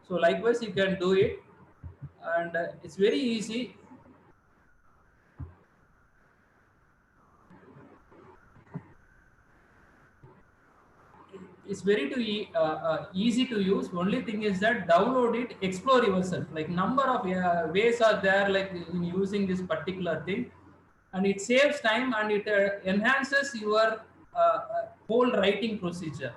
So likewise, you can do it, and it's very easy. It's very easy to use. Only thing is that download it, explore yourself. Like number of ways are there, like in using this particular thing, and it saves time and it enhances your whole writing procedure.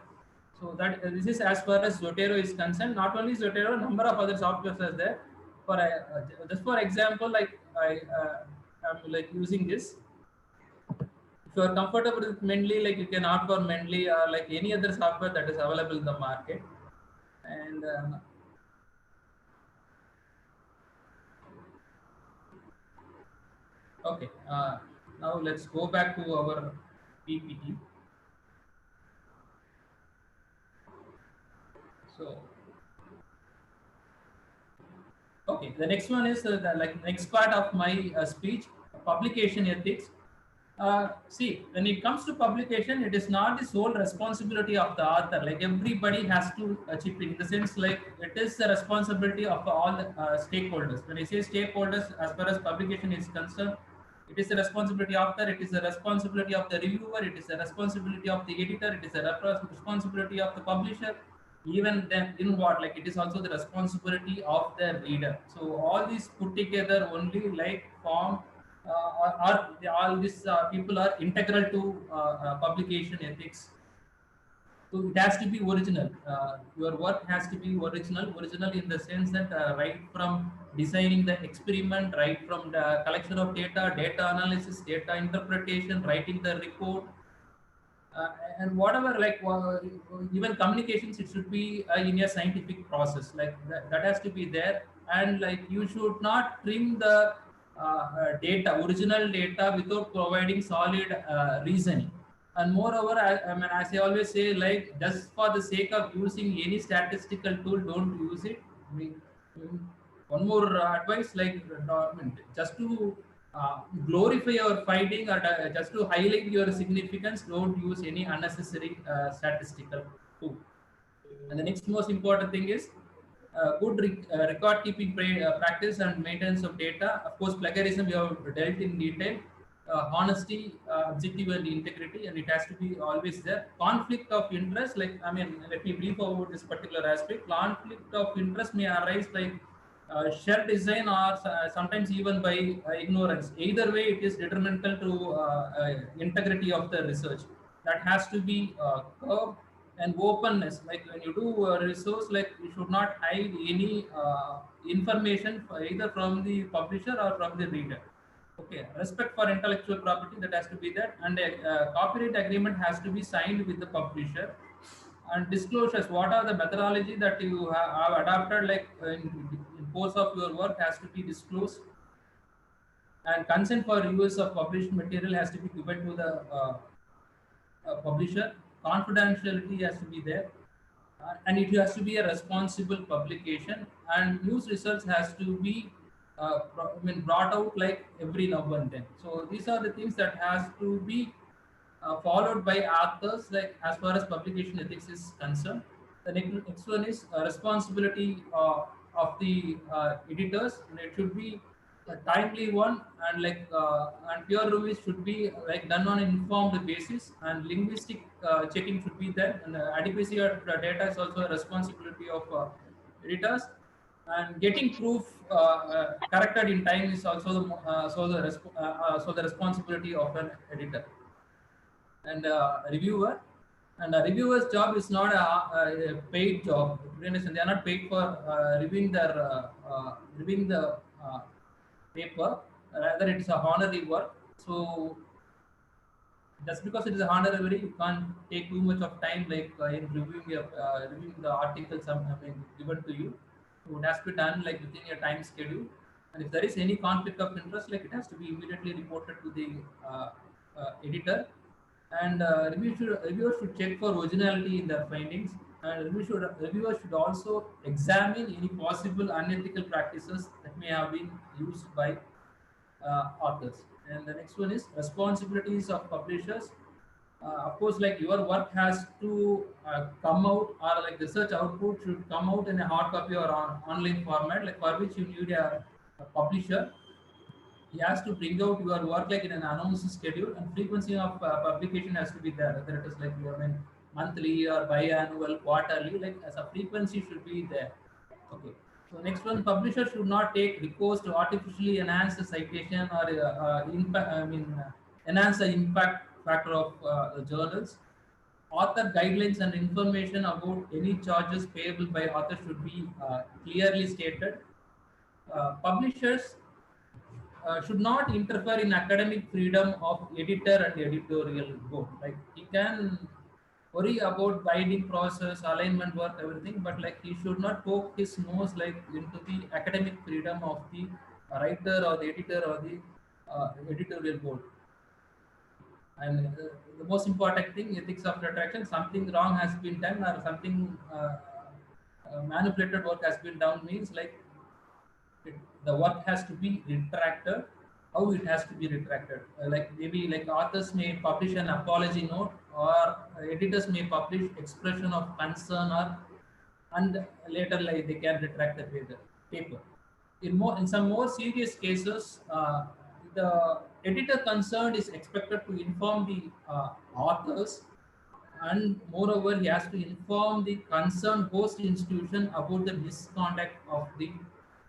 So that this is as far as Zotero is concerned. Not only Zotero, number of other softwares are there. For just for example, like I'm like using this. If you are comfortable with Mendeley, like you can opt for Mendeley or like any other software that is available in the market. And okay, now let's go back to our PPT. So, okay, the next one is the next part of my speech, publication ethics. See, when it comes to publication, it is not the sole responsibility of the author. Like everybody has to chip in the sense like it is the responsibility of all the stakeholders. When I say stakeholders, as far as publication is concerned, it is the responsibility of the author, it is the responsibility of the reviewer, it is the responsibility of the editor, it is the responsibility of the publisher. Even then, in what like it is also the responsibility of the reader. So all these put together only like form all these people are integral to publication ethics. So it has to be original. Your work has to be original. Original in the sense that right from designing the experiment, right from the collection of data, data analysis, data interpretation, writing the report, and whatever like even communications, it should be in a scientific process like that has to be there. And like you should not trim the data, original data, without providing solid reasoning. And moreover, I mean, as I always say, like just for the sake of using any statistical tool, don't use it. I mean, one more advice, like I mean, just to glorify your finding or just to highlight your significance, don't use any unnecessary statistical tool. And the next most important thing is good record keeping practice and maintenance of data. Of course, plagiarism we have dealt in detail. Honesty, objective and integrity, and it has to be always there. Conflict of interest, like I mean, let me brief about this particular aspect. Conflict of interest may arise by shared design or sometimes even by ignorance. Either way, it is detrimental to integrity of the research. That has to be curbed. And openness, like when you do resource, like you should not hide any information either from the publisher or from the reader. Okay, respect for intellectual property, that has to be there. And a copyright agreement has to be signed with the publisher. And disclosures, what are the methodology that you have adopted, like in course of your work, has to be disclosed. And consent for use of published material has to be given to the publisher. Confidentiality has to be there, and it has to be a responsible publication. And news results has to be brought out like every now and then. So these are the things that has to be followed by authors, like as far as publication ethics is concerned. The next one is responsibility of the editors, and it should be a timely one. And like and peer reviews should be like done on an informed basis, and linguistic checking should be there. And adequacy of data is also a responsibility of editors. And getting proof corrected in time is also the responsibility of an editor and reviewer. And a reviewer's job is not a paid job. They are not paid for reviewing the paper. Rather, it is a honorary work. So just because it is a honorary, you can't take too much of time like in reviewing the articles given to you. So it has to be done like within your time schedule. And if there is any conflict of interest, like it has to be immediately reported to the editor. And reviewers should check for originality in their findings. And reviewers should also examine any possible unethical practices that may have been used by authors. And the next one is responsibilities of publishers. Of course, like your work has to come out, or like research output should come out in a hard copy or online format, like for which you need a publisher. He has to bring out your work like in an announced schedule, and frequency of publication has to be there. Whether it is like monthly or biannual, quarterly, like as a frequency should be there. Okay. So next one, publisher should not take recourse to artificially enhance the citation or enhance the impact factor of the journals. Author guidelines and information about any charges payable by author should be clearly stated. Publishers should not interfere in academic freedom of editor and editorial board. Like he can worry about binding process, alignment work, everything, but like he should not poke his nose like into the academic freedom of the writer or the editor or the editorial board. And the most important thing, ethics of retraction, something wrong has been done or something manipulated work has been done means like the work has to be retracted. How it has to be retracted? Like maybe like authors may publish an apology note, or editors may publish expression of concern, or and later like they can retract the paper. In some more serious cases, the editor concerned is expected to inform the authors, and moreover he has to inform the concerned host institution about the misconduct of the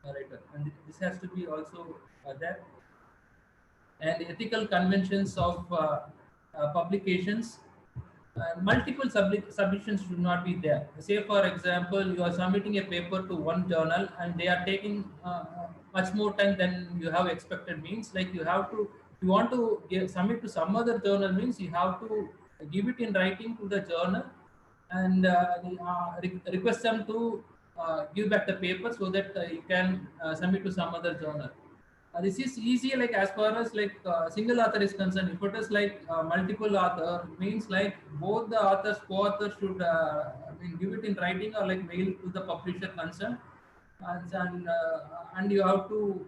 writer, and this has to be also there. And ethical conventions of publications, multiple submissions should not be there. Say for example, you are submitting a paper to one journal and they are taking much more time than you have expected, means like you have to, if you want to submit to some other journal, means you have to give it in writing to the journal, and request them to give back the paper so that you can submit to some other journal. This is easy, like as far as like single author is concerned. If it is like multiple author, means like both the authors, co-authors should give it in writing or like mail to the publisher concerned, and you have to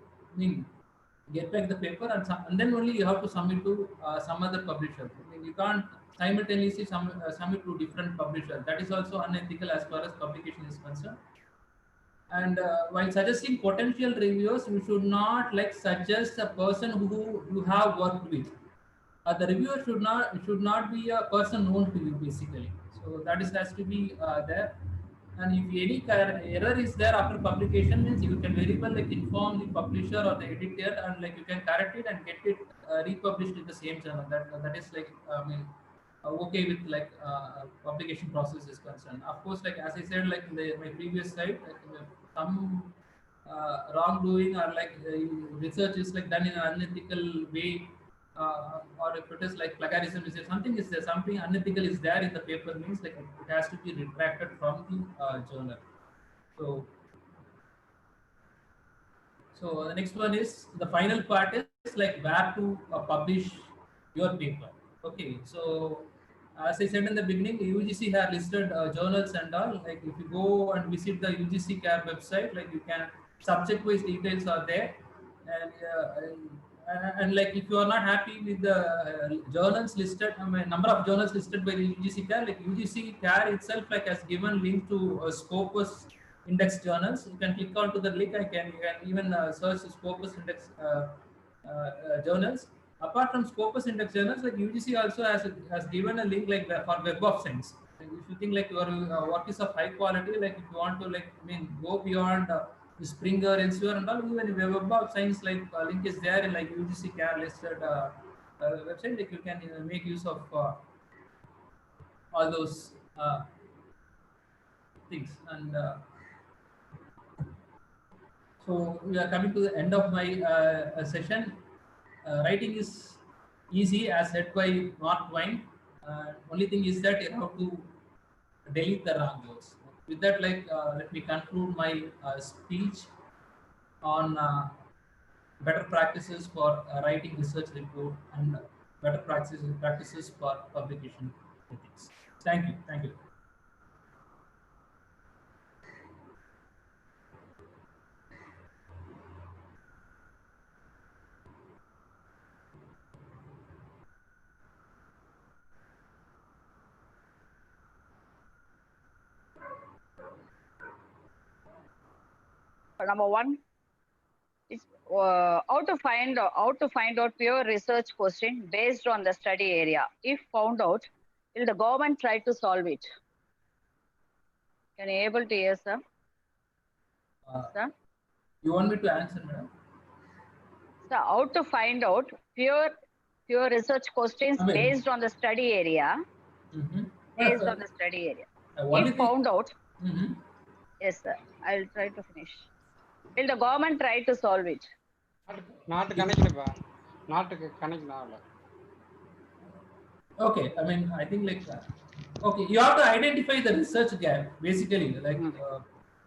get back the paper, and then only you have to submit to some other publisher. You can't simultaneously submit to different publishers. That is also unethical as far as publication is concerned. And while suggesting potential reviewers, you should not like suggest a person who you have worked with. The reviewer should not be a person known to you basically. So that is has to be there. And if any error is there after publication, means you can very well like inform the publisher or the editor, and like you can correct it and get it republished in the same journal. That is like okay with like publication process is concerned. Of course, like as I said, like in my previous slide, like, some wrongdoing or like research is like done in an unethical way, or if it is like plagiarism, is there something is there, something unethical is there in the paper, means like it has to be retracted from the journal. So the next one is the final part is like where to publish your paper. Okay, so as I said in the beginning, UGC have listed journals and all. Like if you go and visit the UGC CARE website, like you can, subject-wise details are there, and like if you are not happy with the journals listed, number of journals listed by the UGC CARE, like UGC CARE itself like has given link to Scopus index journals. You can click on to the link. You can even search Scopus index journals. Apart from Scopus index journals, like UGC also has given a link like for Web of Science. Like if you think like your work is of high quality, like if you want to like go beyond Springer, Elsevier and all, even Web of Science like link is there in like UGC CARE listed website. Like you can make use of all those things. And so we are coming to the end of my session. Writing is easy as said by Mark Twain. Only thing is that you have to delete the wrong words. With that, like let me conclude my speech on better practices for writing research report and better practices for publication ethics. Thank you. Thank you. Number one is how to find out pure research question based on the study area. If found out, will the government try to solve it? Can you able to hear, sir? Sir? You want me to answer, madam? So how to find out pure research questions based on the study area? Based on the study area. If found out, yes, sir. I'll try to finish. Will the government try to solve it? Not connected, not connected now. Okay, I mean, I think like okay, you have to identify the research gap basically, like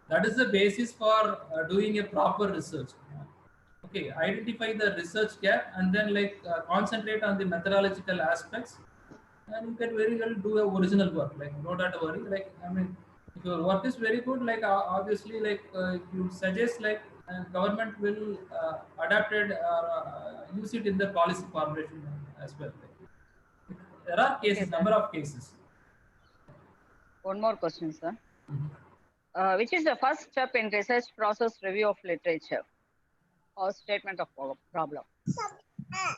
that is the basis for doing a proper research. Okay, identify the research gap and then like concentrate on the methodological aspects, and you can very well do a original work. Like no doubt to worry. Like I mean, if your work is very good, like obviously like you suggest like government will adapt it or use it in the policy formulation as well. Like, there are cases, Okay, sir. number of cases. One more question, sir. Which is the first step in research process review of literature or statement of problem? I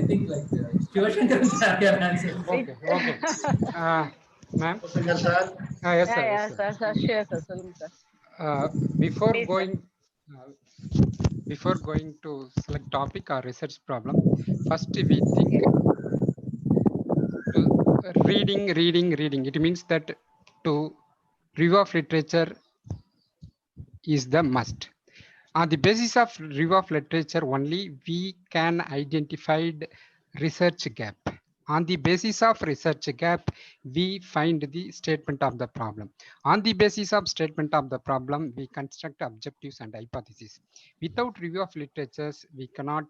think like Shivashankar can answer. Okay. Ma'am. Singer sir. Yes, sir. Yeah, sir. Sure, sir. Solunga, sir. Before Please, going to select topic or research problem, first we think to reading. It means that to review of literature is the must. On the basis of review of literature only, we can identify research gap. On the basis of research gap, we find the statement of the problem. On the basis of statement of the problem, we construct objectives and hypotheses. Without review of literatures, we cannot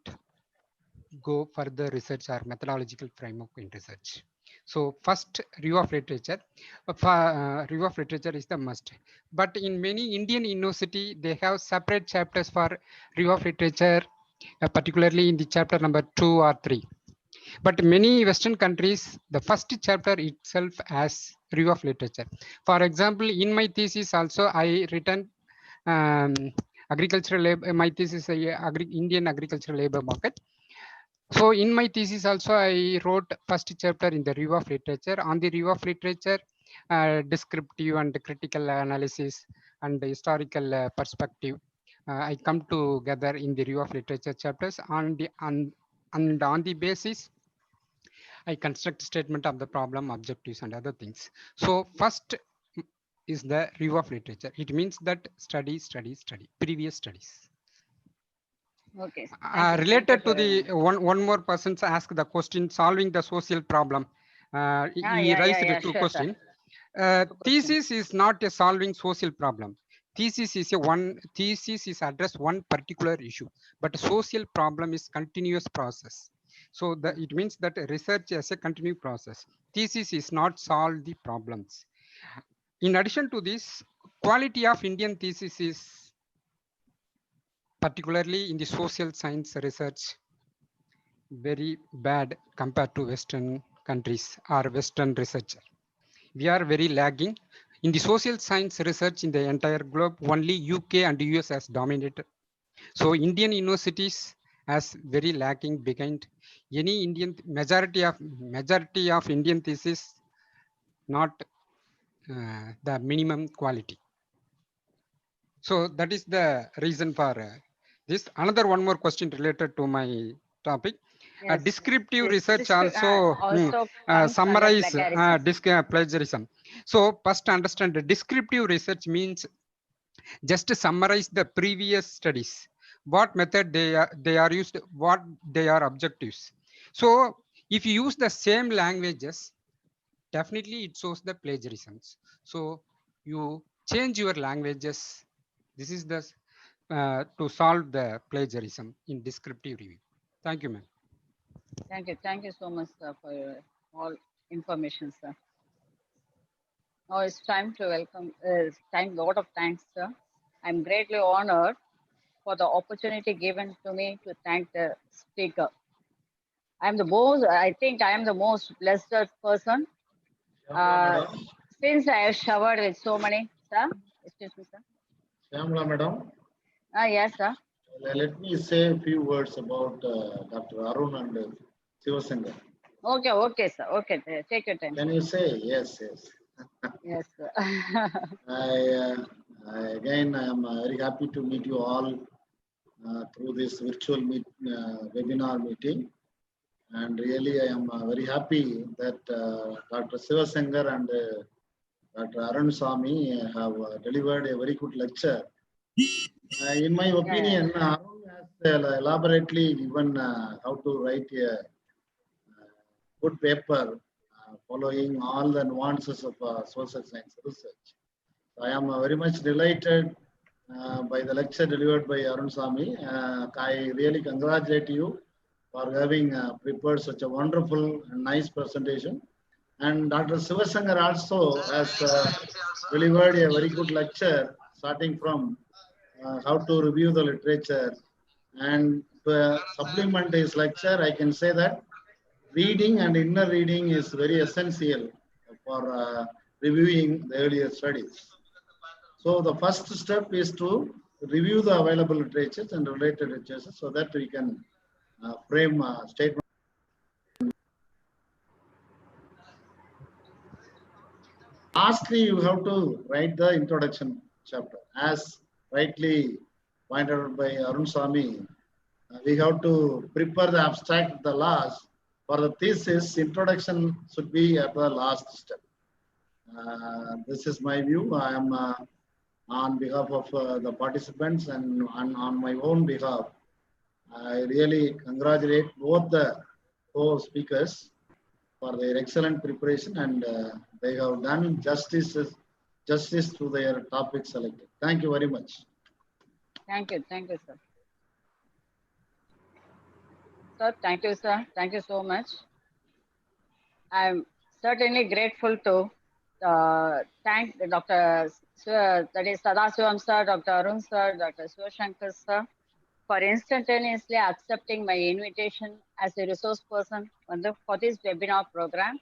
go further research or methodological framework in research. So first, review of literature. Review of literature is the must. But in many Indian university, they have separate chapters for review of literature, particularly in the chapter number 2 or 3. But many Western countries, the first chapter itself has review of literature. For example, in my thesis also, I written agricultural labor. My thesis is Indian agricultural labor market. So in my thesis also, I wrote first chapter in the review of literature. On the review of literature, descriptive and critical analysis and historical perspective, I come together in the review of literature chapters. And on the basis, I construct statement of the problem, objectives, and other things. So first is the review of literature. It means that study, previous studies. Okay. Related to the one more person's asked the question, solving the social problem. He raised two questions. Thesis is not a solving social problem. Thesis is address one particular issue, but social problem is continuous process. So it means that research is a continuous process. Thesis is not solve the problems. In addition to this, quality of Indian thesis is particularly in the social science research very bad compared to Western countries or Western researcher. We are very lagging. In the social science research in the entire globe, only UK and US has dominated. So Indian universities has very lacking behind. Any Indian majority of Indian thesis not the minimum quality. So that is the reason for this. Another one more question related to my topic. Yes. Descriptive research also summarize plagiarism. So first understand the descriptive research means just to summarize the previous studies, what method they are used, what they are objectives. So if you use the same languages, definitely it shows the plagiarisms. So you change your languages. This is the to solve the plagiarism in descriptive review. Thank you, ma'am. Thank you so much, sir, for your all information, sir. Now it's time to welcome. Lot of thanks, sir. I'm greatly honored for the opportunity given to me to thank the speaker. I think I am the most blessed person. Since I have showered with so many, sir. Excuse me, sir. Shyamala madam. Yes, sir. Let me say a few words about Dr. Arun and Shivashankar. Okay, sir. Okay, take your time. Can you say yes? Yes, sir. Again, I am very happy to meet you all through this virtual webinar meeting. And really, I am very happy that Dr. Shivashankar and Dr. Arun Swami have delivered a very good lecture. In my opinion, Arun has elaborately given how to write a good paper following all the nuances of social science research. I am very much delighted by the lecture delivered by Arun Sami. I really congratulate you for having prepared such a wonderful and nice presentation. And Dr. Sivasankar also has delivered a very good lecture, starting from how to review the literature. And to supplement his lecture, I can say that reading and inner reading is very essential for reviewing the earlier studies. So the first step is to review the available literatures and related literatures so that we can frame a statement. Lastly, you have to write the introduction chapter. As rightly pointed out by Arun Swami, we have to prepare the abstract, the last. For the thesis, introduction should be at the last step. This is my view. I am on behalf of the participants and on my own behalf, I really congratulate both the co-speakers for their excellent preparation, and they have done justice to their topic selected. Thank you very much. Thank you, sir. Sir, thank you, sir. Thank you so much. I'm certainly grateful to thank Dr. That is Sadasivam sir, Dr. Arun sir, Dr. Sivasankar sir, for instantaneously accepting my invitation as a resource person for this webinar program.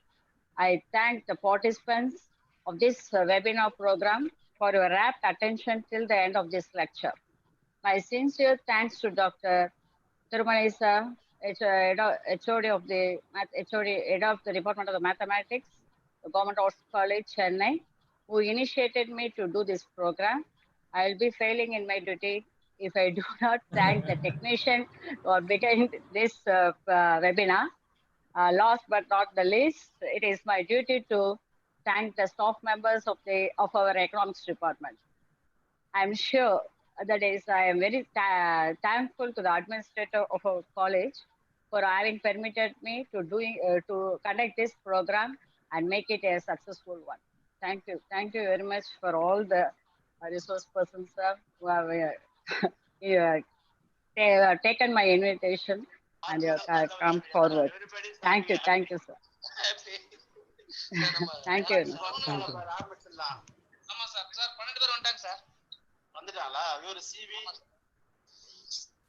I thank the participants of this webinar program for your rapt attention till the end of this lecture. My sincere thanks to Dr. Thirumalai sir, HOD of the Head of the Department of the Mathematics, the Government Arts College, Chennai, who initiated me to do this program. I will be failing in my duty if I do not thank the technician or behind this webinar. Last but not the least, it is my duty to thank the staff members of our economics department. I'm sure that is, I am very thankful to the administrator of our college for having permitted me to conduct this program and make it a successful one. Thank you very much for all the resource persons who have taken my invitation and you have come forward. Thank you, sir. Thank you. Thank you. ஆமா sir 12 பேர் வந்துட்டாங்க sir வந்துட்டாங்களா ஒரு CV